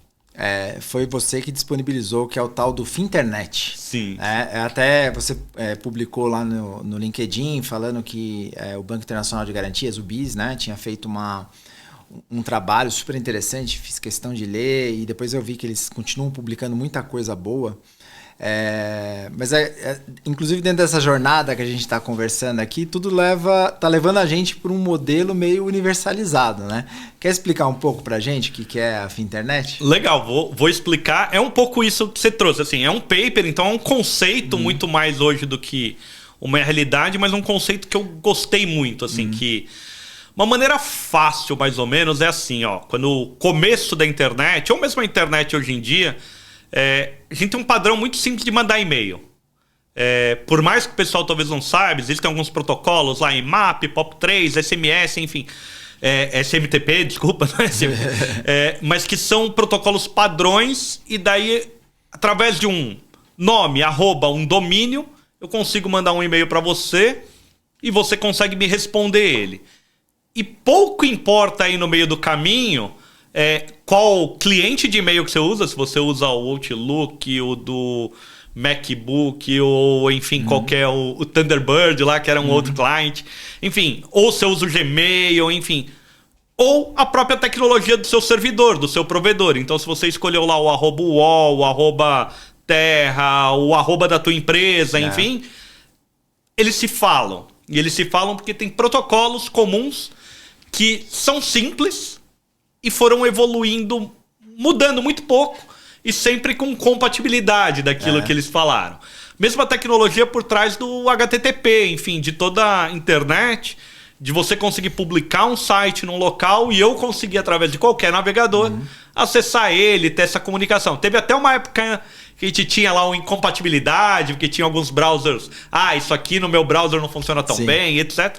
foi você que disponibilizou, que é o tal do Finternet. Sim. Até você publicou lá no LinkedIn falando que o Banco Internacional de Garantias, o BIS, né, tinha feito um trabalho super interessante, fiz questão de ler e depois eu vi que eles continuam publicando muita coisa boa. Mas inclusive dentro dessa jornada que a gente está conversando aqui, tudo tá levando a gente para um modelo meio universalizado, né? Quer explicar um pouco para a gente o que é a Finternet? Legal, vou explicar. É um pouco isso que você trouxe. Assim, é um paper, então é um conceito muito mais hoje do que uma realidade, mas um conceito que eu gostei muito, assim, que uma maneira fácil, mais ou menos, é assim, ó, quando o começo da internet, ou mesmo a internet hoje em dia, a gente tem um padrão muito simples de mandar e-mail. Por mais que o pessoal talvez não saiba, existem alguns protocolos lá em MAP, POP3, SMS, enfim, SMTP, desculpa, não é SMTP, mas que são protocolos padrões e daí, através de um nome, @, um domínio, eu consigo mandar um e-mail para você e você consegue me responder ele. E pouco importa aí no meio do caminho qual cliente de e-mail que você usa, se você usa o Outlook, o do MacBook, ou enfim, qualquer o Thunderbird lá, que era um outro cliente, enfim, ou você usa o Gmail, enfim, ou a própria tecnologia do seu servidor, do seu provedor. Então, se você escolheu lá o @UOL, o @Terra, o da tua empresa, enfim, eles se falam. E eles se falam porque tem protocolos comuns que são simples e foram evoluindo, mudando muito pouco e sempre com compatibilidade daquilo que eles falaram. Mesma tecnologia por trás do HTTP, enfim, de toda a internet, de você conseguir publicar um site num local e eu conseguir, através de qualquer navegador, acessar ele, ter essa comunicação. Teve até uma época que a gente tinha lá uma incompatibilidade, porque tinha alguns browsers, isso aqui no meu browser não funciona tão bem, etc.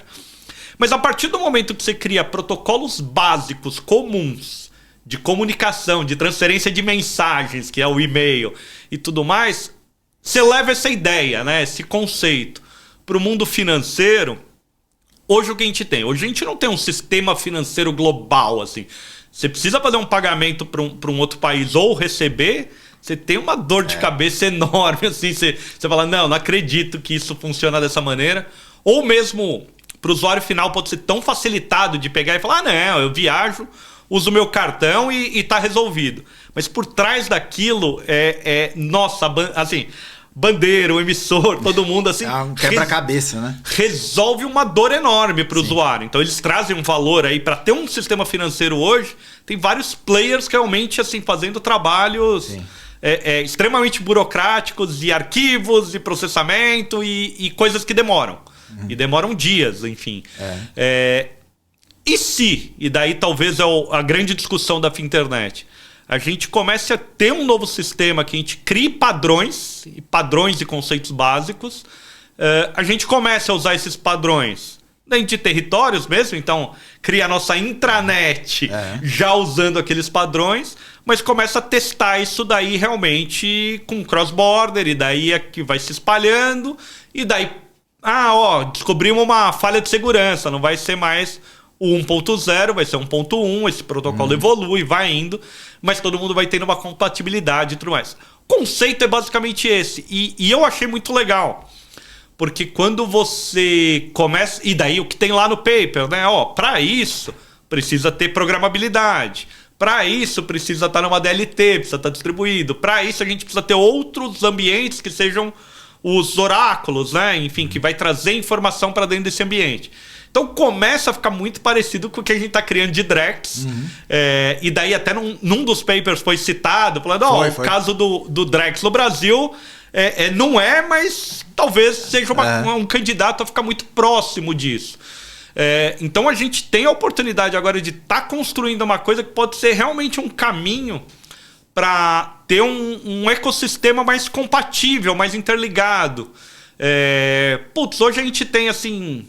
Mas a partir do momento que você cria protocolos básicos, comuns, de comunicação, de transferência de mensagens, que é o e-mail e tudo mais, você leva essa ideia, né, esse conceito para o mundo financeiro. Hoje o que a gente tem? Hoje a gente não tem um sistema financeiro global, assim. Você precisa fazer um pagamento para um outro país ou receber, você tem uma dor de cabeça enorme, assim. Você fala, não acredito que isso funciona dessa maneira. Ou mesmo para o usuário final pode ser tão facilitado de pegar e falar, não, eu viajo, uso o meu cartão e tá resolvido. Mas por trás daquilo nossa, assim, bandeira, o emissor, todo mundo assim... um quebra-cabeça, né? Resolve uma dor enorme para o usuário. Então eles trazem um valor aí para ter um sistema financeiro hoje. Tem vários players que realmente assim fazendo trabalhos extremamente burocráticos e arquivos e processamento e coisas que demoram. E demoram dias, enfim. E daí talvez a grande discussão da Finternet, a gente comece a ter um novo sistema que a gente crie padrões e conceitos básicos, a gente comece a usar esses padrões dentro de territórios mesmo, então cria a nossa intranet já usando aqueles padrões, mas começa a testar isso daí realmente com cross-border, e daí é que vai se espalhando, e daí, descobrimos uma falha de segurança, não vai ser mais o 1.0, vai ser 1.1, esse protocolo evolui, vai indo, mas todo mundo vai tendo uma compatibilidade e tudo mais. O conceito é basicamente esse, e eu achei muito legal, porque quando você começa... E daí o que tem lá no paper, né? Para isso, precisa ter programabilidade. Para isso, precisa estar numa DLT, precisa estar distribuído. Para isso, a gente precisa ter outros ambientes que sejam os oráculos, né? Enfim, que vai trazer informação para dentro desse ambiente. Então começa a ficar muito parecido com o que a gente está criando de Drex. E daí até num dos papers foi citado, falando, o caso do Drex no Brasil não mas talvez seja um candidato a ficar muito próximo disso. Então a gente tem a oportunidade agora de estar construindo uma coisa que pode ser realmente um caminho para ter um ecossistema mais compatível, mais interligado. Hoje a gente tem assim...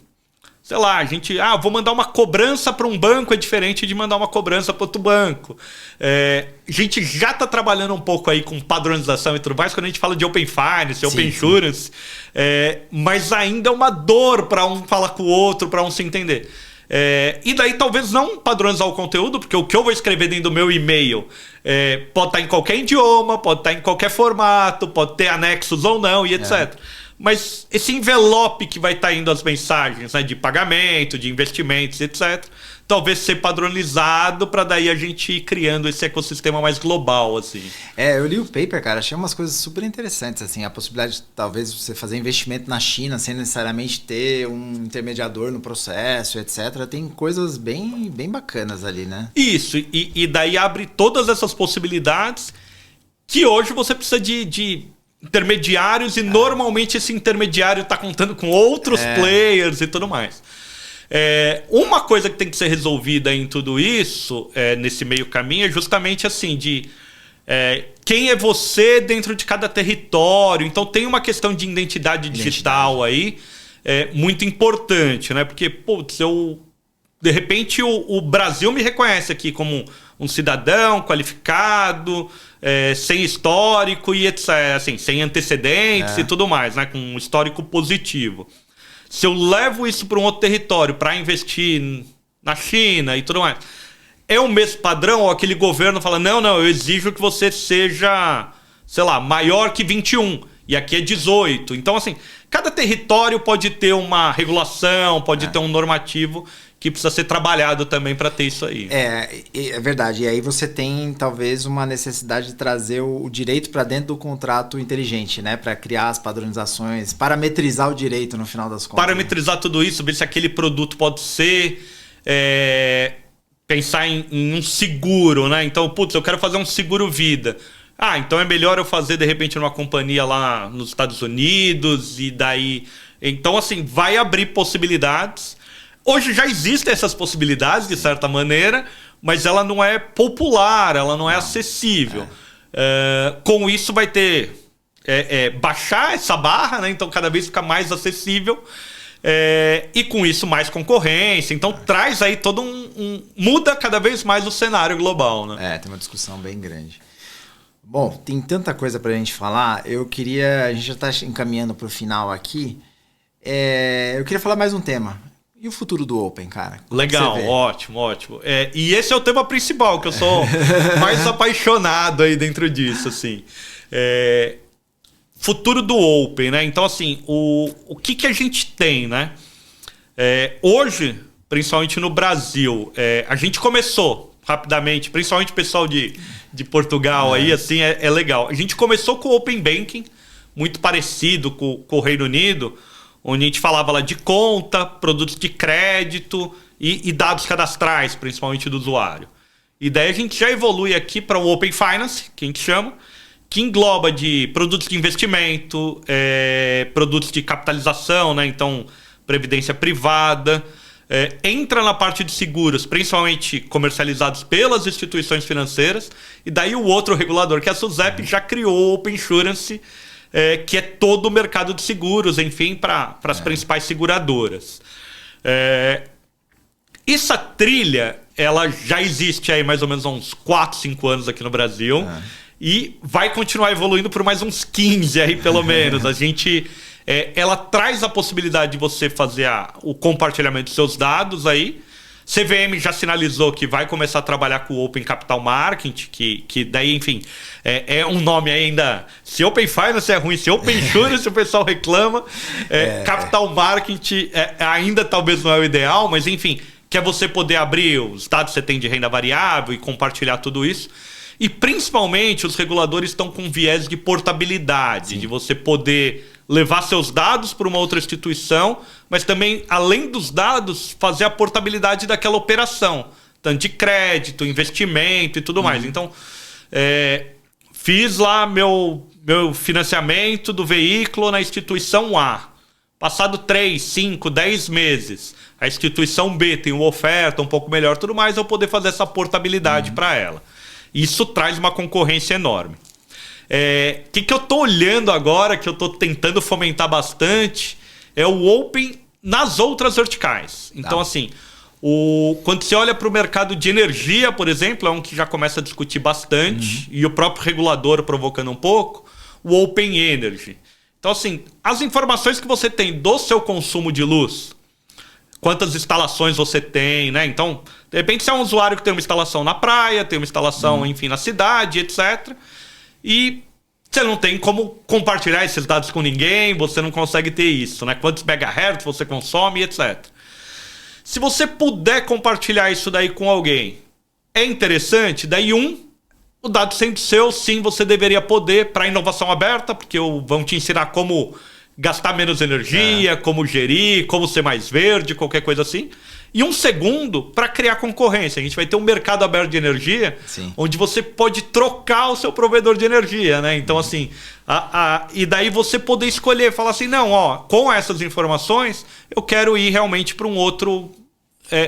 Sei lá, a gente... vou mandar uma cobrança para um banco é diferente de mandar uma cobrança para outro banco. A gente já está trabalhando um pouco aí com padronização e tudo mais quando a gente fala de Open Finance, Open Insurance. Mas ainda é uma dor para um falar com o outro, para um se entender. E daí talvez não padronizar o conteúdo, porque o que eu vou escrever dentro do meu e-mail pode estar em qualquer idioma, pode estar em qualquer formato, pode ter anexos ou não e etc. Mas esse envelope que vai estar indo as mensagens, né, de pagamento, de investimentos, etc., talvez ser padronizado para daí a gente ir criando esse ecossistema mais global, assim. Eu li o paper, cara, achei umas coisas super interessantes, assim, a possibilidade de talvez você fazer investimento na China sem necessariamente ter um intermediador no processo, etc. Tem coisas bem bacanas ali, né? Isso, e daí abre todas essas possibilidades que hoje você precisa de intermediários e normalmente esse intermediário está contando com outros players e tudo mais. Uma coisa que tem que ser resolvida em tudo isso, nesse meio caminho, é justamente assim, de quem é você dentro de cada território. Então tem uma questão de identidade digital aí, muito importante, né? Porque, putz, de repente o Brasil me reconhece aqui como um cidadão qualificado, sem histórico e etc, assim, sem antecedentes e tudo mais, né? Com um histórico positivo. Se eu levo isso para um outro território para investir na China e tudo mais, é o mesmo padrão? Ou aquele governo fala, não, eu exijo que você seja, sei lá, maior que 21, e aqui é 18. Então, assim, cada território pode ter uma regulação, pode ter um normativo que precisa ser trabalhado também para ter isso aí. É verdade. E aí você tem, talvez, uma necessidade de trazer o direito para dentro do contrato inteligente, né? Para criar as padronizações, parametrizar o direito no final das contas. Parametrizar tudo isso, ver se aquele produto pode ser... pensar em um seguro, né? Então, putz, eu quero fazer um seguro-vida. Então é melhor eu fazer, de repente, numa companhia lá nos Estados Unidos e daí... Então, assim, vai abrir possibilidades. Hoje já existem essas possibilidades, de certa maneira, mas ela não é popular, ela não é acessível. Com isso vai ter... baixar essa barra, né? Então cada vez fica mais acessível. E com isso mais concorrência. Então traz aí todo muda cada vez mais o cenário global, né? Tem uma discussão bem grande. Bom, tem tanta coisa pra gente falar. A gente já tá encaminhando pro final aqui. Eu queria falar mais um tema. E o futuro do Open, cara? Legal, ótimo. E esse é o tema principal, que eu sou mais apaixonado aí dentro disso, assim. Futuro do Open, né? Então, assim, o que a gente tem, né? Hoje, principalmente no Brasil, a gente começou rapidamente, principalmente o pessoal de Portugal aí, assim, é legal. A gente começou com o Open Banking, muito parecido com o Reino Unido, onde a gente falava lá de conta, produtos de crédito e dados cadastrais, principalmente do usuário. E daí a gente já evolui aqui para o Open Finance, que a gente chama, que engloba de produtos de investimento, produtos de capitalização, né? Então, previdência privada, entra na parte de seguros, principalmente comercializados pelas instituições financeiras, e daí o outro regulador, que é a SUSEP, já criou o Open Insurance, que é todo o mercado de seguros, enfim, para as principais seguradoras. Essa trilha, ela já existe aí mais ou menos há uns 4, 5 anos aqui no Brasil e vai continuar evoluindo por mais uns 15 aí, pelo menos. A gente... ela traz a possibilidade de você fazer o compartilhamento dos seus dados aí. CVM já sinalizou que vai começar a trabalhar com o Open Capital Market, que daí, enfim, é um nome ainda... Se Open Finance é ruim, se Open Insurance o pessoal reclama. Capital Market ainda talvez não é o ideal, mas enfim, que é você poder abrir os dados que você tem de renda variável e compartilhar tudo isso. E principalmente os reguladores estão com viés de portabilidade, de você poder levar seus dados para uma outra instituição, mas também, além dos dados, fazer a portabilidade daquela operação, tanto de crédito, investimento e tudo mais. Então, fiz lá meu financiamento do veículo na instituição A. Passado 3, 5, 10 meses, a instituição B tem uma oferta um pouco melhor, tudo mais, eu poder fazer essa portabilidade para ela. Isso traz uma concorrência enorme. Que eu estou olhando agora, que eu estou tentando fomentar bastante, é o Open nas outras verticais. Então, assim, quando você olha para o mercado de energia, por exemplo, é um que já começa a discutir bastante, e o próprio regulador provocando um pouco, o Open Energy. Então, assim, as informações que você tem do seu consumo de luz, quantas instalações você tem, né? Então, de repente, você é um usuário que tem uma instalação na praia, tem uma instalação, enfim, na cidade, etc. E você não tem como compartilhar esses dados com ninguém, você não consegue ter isso, né? Quantos megahertz você consome, etc. Se você puder compartilhar isso daí com alguém, é interessante. Daí, o dado sendo seu, sim, você deveria poder para inovação aberta, porque vão te ensinar como gastar menos energia, como gerir, como ser mais verde, qualquer coisa assim. E um segundo, para criar concorrência. A gente vai ter um mercado aberto de energia, onde você pode trocar o seu provedor de energia, né? Então, assim, e daí você poder escolher, falar assim, não, ó, com essas informações, eu quero ir realmente para um outro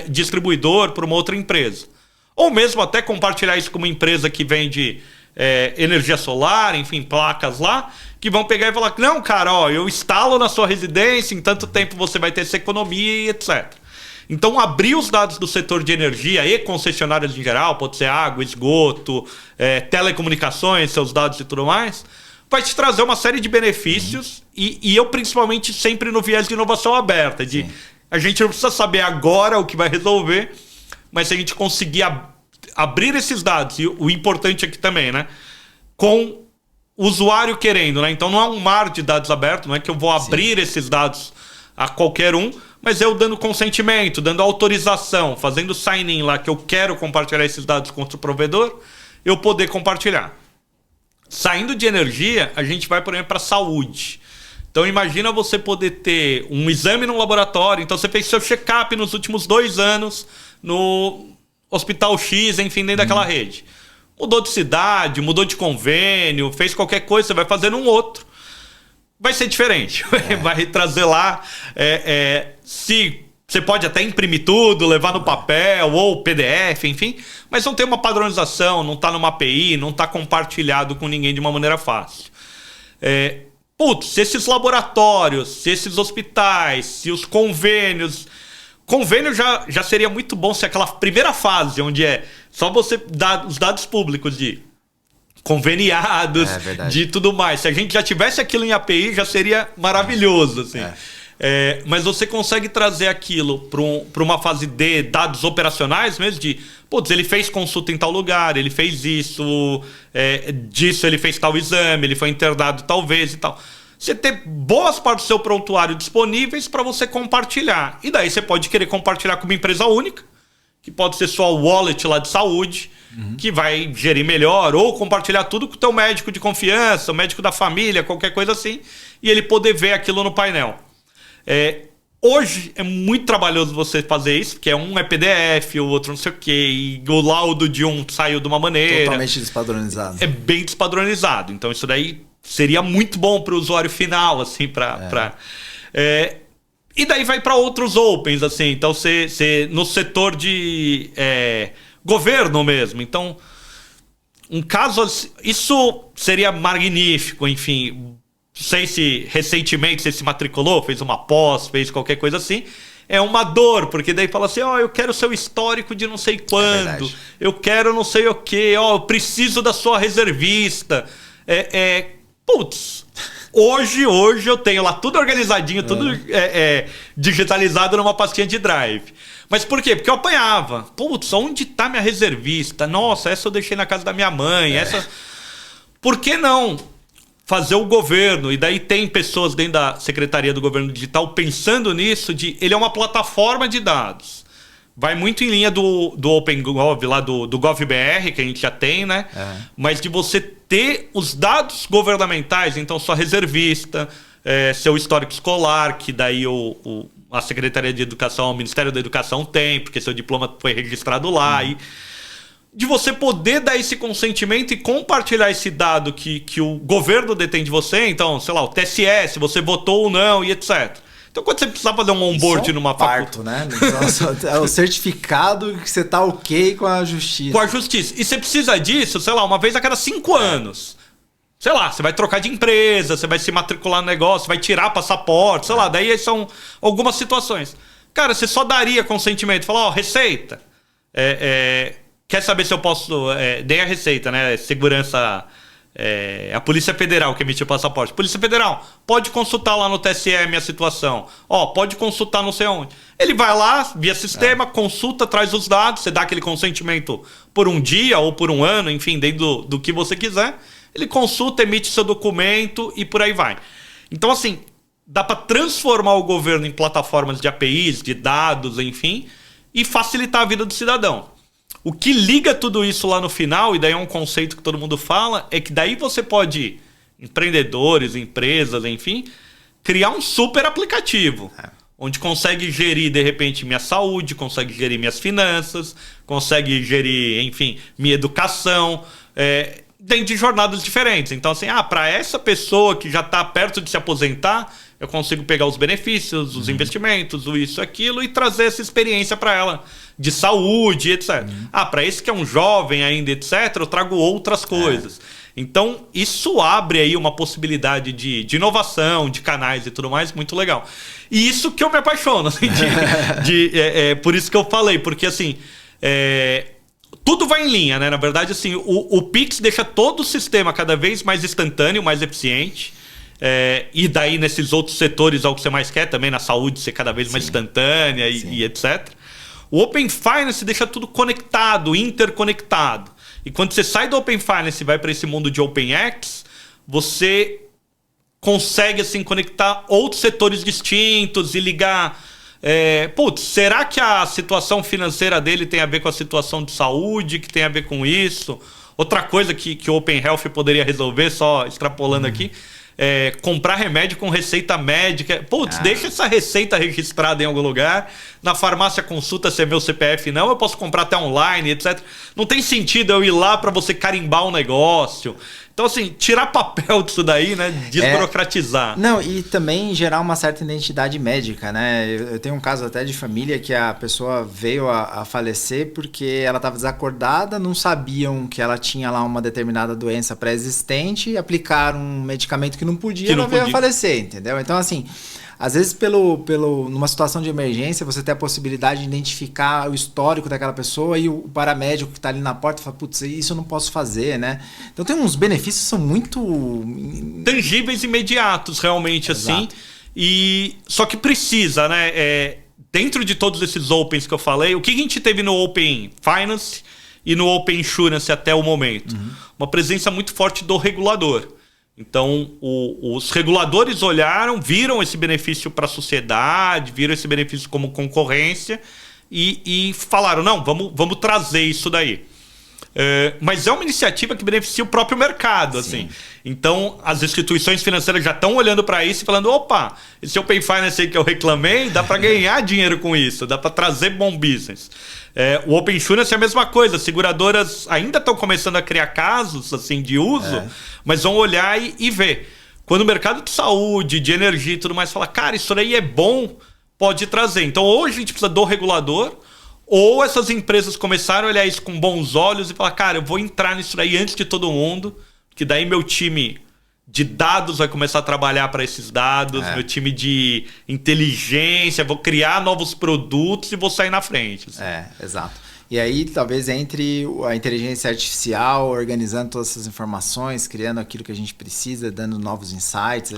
distribuidor, para uma outra empresa. Ou mesmo até compartilhar isso com uma empresa que vende energia solar, enfim, placas lá, que vão pegar e falar, não, cara, ó, eu instalo na sua residência, em tanto tempo você vai ter essa economia e etc. Então, abrir os dados do setor de energia e concessionárias em geral, pode ser água, esgoto, telecomunicações, seus dados e tudo mais, vai te trazer uma série de benefícios e eu, principalmente, sempre no viés de inovação aberta, de a gente não precisa saber agora o que vai resolver, mas se a gente conseguir abrir esses dados, e o importante aqui também, né? Com o usuário querendo, né? Então não é um mar de dados abertos, não é que eu vou abrir esses dados a qualquer um, mas eu dando consentimento, dando autorização, fazendo sign-in lá, que eu quero compartilhar esses dados com outro provedor, eu poder compartilhar. Saindo de energia, a gente vai, por exemplo, para a saúde. Então imagina você poder ter um exame no laboratório, então você fez seu check-up nos últimos 2 anos no Hospital X, enfim, dentro daquela rede. Mudou de cidade, mudou de convênio, fez qualquer coisa, você vai fazer num outro. Vai ser diferente. Vai trazer lá... se você pode até imprimir tudo, levar no papel ou PDF, enfim, mas não tem uma padronização, não está numa API, não está compartilhado com ninguém de uma maneira fácil. Se esses laboratórios, se esses hospitais, se os convênios... Convênio já seria muito bom se aquela primeira fase, onde só você dar os dados públicos de conveniados, de tudo mais. Se a gente já tivesse aquilo em API, já seria maravilhoso, assim. Mas você consegue trazer aquilo para uma fase de dados operacionais mesmo, de, ele fez consulta em tal lugar, ele fez isso, disso ele fez tal exame, ele foi internado tal vez e tal. Você ter boas partes do seu prontuário disponíveis para você compartilhar. E daí você pode querer compartilhar com uma empresa única, que pode ser só o wallet lá de saúde, que vai gerir melhor, ou compartilhar tudo com o teu médico de confiança, o médico da família, qualquer coisa assim, e ele poder ver aquilo no painel. Hoje é muito trabalhoso você fazer isso, porque um é PDF, o outro não sei o quê, e o laudo de um saiu de uma maneira. Totalmente despadronizado. É bem despadronizado. Então isso daí seria muito bom para o usuário final, assim, e daí vai para outros opens, assim. Então, você no setor de governo mesmo. Então, um caso assim, isso seria magnífico, enfim. Não sei se recentemente você se matriculou, fez uma pós, fez qualquer coisa assim. É uma dor, porque daí fala assim, eu quero o seu histórico de não sei quando, eu quero não sei o quê, eu preciso da sua reservista. Hoje eu tenho lá tudo organizadinho, tudo digitalizado numa pastinha de drive. Mas por quê? Porque eu apanhava. Onde tá minha reservista? Nossa, essa eu deixei na casa da minha mãe. Essa... Por que não fazer o governo? E daí tem pessoas dentro da Secretaria do Governo Digital pensando nisso, ele é uma plataforma de dados. Vai muito em linha do OpenGov, lá do GovBR, que a gente já tem, né? Mas de você ter os dados governamentais, então sua reservista, seu histórico escolar, que daí a Secretaria de Educação, o Ministério da Educação tem, porque seu diploma foi registrado lá. E de você poder dar esse consentimento e compartilhar esse dado que o governo detém de você, então, sei lá, o TSE, se você votou ou não e etc. Então, quando você precisar fazer um onboard numa faculdade, né? Então, é o certificado que você tá ok com a justiça. Com a justiça. E você precisa disso, sei lá, uma vez a cada 5 anos. Sei lá, você vai trocar de empresa, você vai se matricular no negócio, vai tirar passaporte, sei lá. Daí são algumas situações. Cara, você só daria consentimento. Falar, Receita, quer saber se eu posso... nem a Receita, né? Segurança a Polícia Federal que emitiu o passaporte. Polícia Federal, pode consultar lá no TSE a minha situação. Pode consultar não sei onde. Ele vai lá, via sistema, consulta, traz os dados, você dá aquele consentimento por um dia ou por um ano, enfim, dentro do que você quiser. Ele consulta, emite seu documento e por aí vai. Então, assim, dá para transformar o governo em plataformas de APIs, de dados, enfim, e facilitar a vida do cidadão. O que liga tudo isso lá no final, e daí é um conceito que todo mundo fala, é que daí você pode, empreendedores, empresas, enfim, criar um super aplicativo, onde consegue gerir, de repente, minha saúde, consegue gerir minhas finanças, consegue gerir, enfim, minha educação, dentro de jornadas diferentes. Então, assim, para essa pessoa que já está perto de se aposentar, eu consigo pegar os benefícios, os investimentos, o isso, aquilo, e trazer essa experiência para ela de saúde, etc. Para esse que é um jovem ainda, etc., eu trago outras coisas. Então, isso abre aí uma possibilidade de inovação, de canais e tudo mais, muito legal. E isso que eu me apaixono, assim, por isso que eu falei, porque, assim, tudo vai em linha, né? Na verdade, assim, o Pix deixa todo o sistema cada vez mais instantâneo, mais eficiente. E daí, nesses outros setores, é o que você mais quer também, na saúde, ser cada vez mais instantânea e etc. O Open Finance deixa tudo conectado, interconectado. E quando você sai do Open Finance e vai para esse mundo de OpenX, você consegue, assim, conectar outros setores distintos e ligar... será que a situação financeira dele tem a ver com a situação de saúde, que tem a ver com isso? Outra coisa que o Open Health poderia resolver, só extrapolando aqui, comprar remédio com receita médica. Deixa essa receita registrada em algum lugar. Na farmácia consulta se é meu CPF, não. Eu posso comprar até online, etc. Não tem sentido eu ir lá para você carimbar um negócio. Então, assim, tirar papel disso daí, né? Desburocratizar. Não, e também gerar uma certa identidade médica, né? Eu tenho um caso até de família que a pessoa veio a falecer porque ela estava desacordada, não sabiam que ela tinha lá uma determinada doença pré-existente, aplicaram um medicamento que não podia, ela veio a falecer, entendeu? Então, assim... Às vezes, numa situação de emergência, você tem a possibilidade de identificar o histórico daquela pessoa e o paramédico que está ali na porta fala, putz, isso eu não posso fazer, né? Então tem uns benefícios que são muito... tangíveis e imediatos, realmente, assim. Só que precisa, né? Dentro de todos esses Opens que eu falei, o que a gente teve no Open Finance e no Open Insurance até o momento? Uma presença muito forte do regulador. Então, os reguladores olharam, viram esse benefício para a sociedade, viram esse benefício como concorrência e falaram, não, vamos trazer isso daí. Mas é uma iniciativa que beneficia o próprio mercado. Assim. Então, as instituições financeiras já estão olhando para isso e falando, opa, esse Open Finance aí que eu reclamei, dá para ganhar dinheiro com isso, dá para trazer bom business. O Open Insurance é a mesma coisa. As seguradoras ainda estão começando a criar casos assim, de uso, mas vão olhar e ver. Quando o mercado de saúde, de energia e tudo mais fala, cara, isso aí é bom, pode trazer. Então, ou a gente precisa do regulador, ou essas empresas começaram a olhar isso com bons olhos e falar, cara, eu vou entrar nisso aí antes de todo mundo, que daí meu time de dados vai começar a trabalhar para esses dados, meu time de inteligência, vou criar novos produtos e vou sair na frente. Assim. Exato. E aí, talvez entre a inteligência artificial, organizando todas essas informações, criando aquilo que a gente precisa, dando novos insights.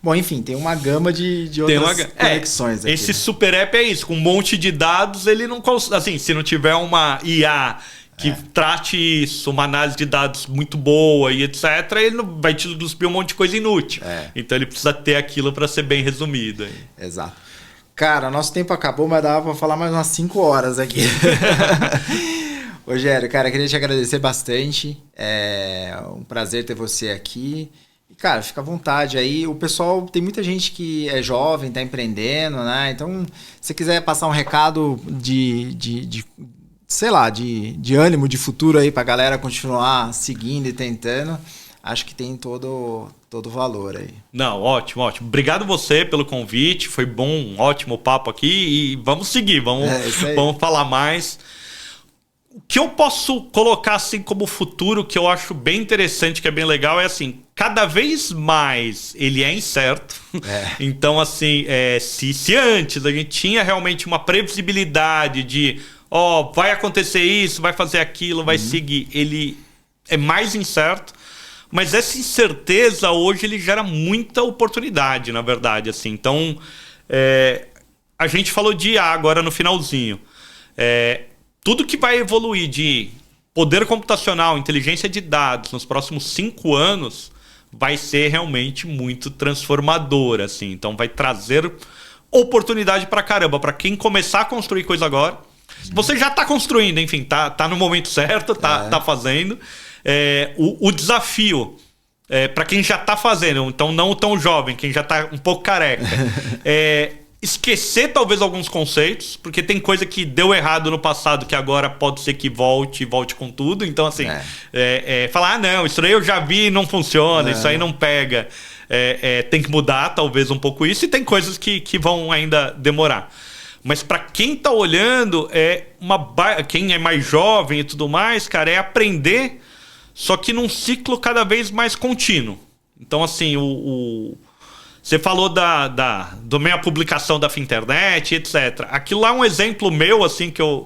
Bom, enfim, tem uma gama de outras conexões aqui. Esse super app é isso, com um monte de dados, ele não consegue... Assim, se não tiver uma IA que trate isso, uma análise de dados muito boa e etc., ele não vai te cuspir um monte de coisa inútil. Então ele precisa ter aquilo para ser bem resumido. Exato. Cara, nosso tempo acabou, mas dava para falar mais umas 5 horas aqui. Rogério, cara, queria te agradecer bastante. É um prazer ter você aqui. E, cara, fica à vontade aí. O pessoal, tem muita gente que é jovem, tá empreendendo, né? Então, se quiser passar um recado sei lá, de ânimo, de futuro aí pra galera continuar seguindo e tentando, acho que tem todo o valor aí. Não, ótimo, ótimo. Obrigado você pelo convite, foi bom, um ótimo papo aqui e vamos seguir, vamos falar mais. O que eu posso colocar assim como futuro, que eu acho bem interessante, que é bem legal, é assim, cada vez mais ele é incerto. Então, assim, se antes a gente tinha realmente uma previsibilidade de vai acontecer isso, vai fazer aquilo, vai seguir, ele é mais incerto. Mas essa incerteza hoje ele gera muita oportunidade, na verdade. Assim. Então, a gente falou de IA agora no finalzinho. Tudo que vai evoluir de poder computacional, inteligência de dados nos próximos 5 anos vai ser realmente muito transformador. Assim. Então, vai trazer oportunidade pra caramba, para quem começar a construir coisa agora. Você já está construindo, enfim, tá no momento certo, tá fazendo. O desafio, para quem já está fazendo, então não tão jovem, quem já está um pouco careca, esquecer talvez alguns conceitos, porque tem coisa que deu errado no passado que agora pode ser que volte com tudo. Então, assim, falar, não, isso aí eu já vi, não funciona, isso aí não pega. Tem que mudar talvez um pouco isso, e tem coisas que vão ainda demorar. Mas para quem está olhando, quem é mais jovem e tudo mais, cara, é aprender, só que num ciclo cada vez mais contínuo. Então, assim, você falou da minha publicação da Finternet, etc. Aquilo lá é um exemplo meu, assim, que eu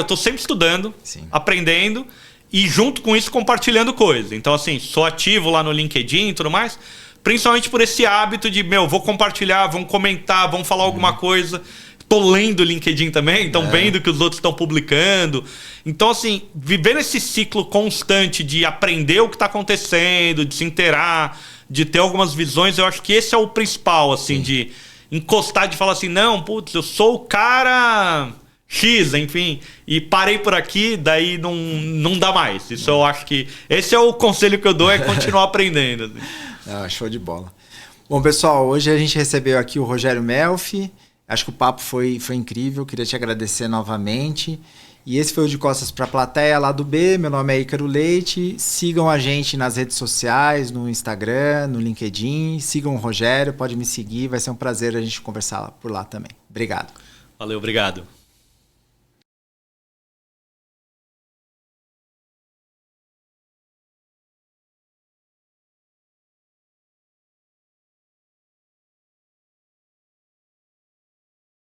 tô sempre estudando, aprendendo, e junto com isso compartilhando coisas. Então, assim, sou ativo lá no LinkedIn e tudo mais, principalmente por esse hábito de, vou compartilhar, vamos comentar, vamos falar alguma coisa. Tô lendo o LinkedIn também, então vendo o que os outros estão publicando. Então, assim, viver nesse ciclo constante de aprender o que está acontecendo, de se inteirar, de ter algumas visões, eu acho que esse é o principal, assim, de encostar, de falar assim, não, putz, eu sou o cara X, enfim, e parei por aqui, daí não dá mais. Isso eu acho que... Esse é o conselho que eu dou, é continuar aprendendo. Assim. Show de bola. Bom, pessoal, hoje a gente recebeu aqui o Rogério Melfi. Acho que o papo foi incrível, queria te agradecer novamente. E esse foi o De Costas para a Plateia, lá do B. Meu nome é Ícaro Leite. Sigam a gente nas redes sociais, no Instagram, no LinkedIn. Sigam o Rogério, pode me seguir. Vai ser um prazer a gente conversar por lá também. Obrigado. Valeu, obrigado.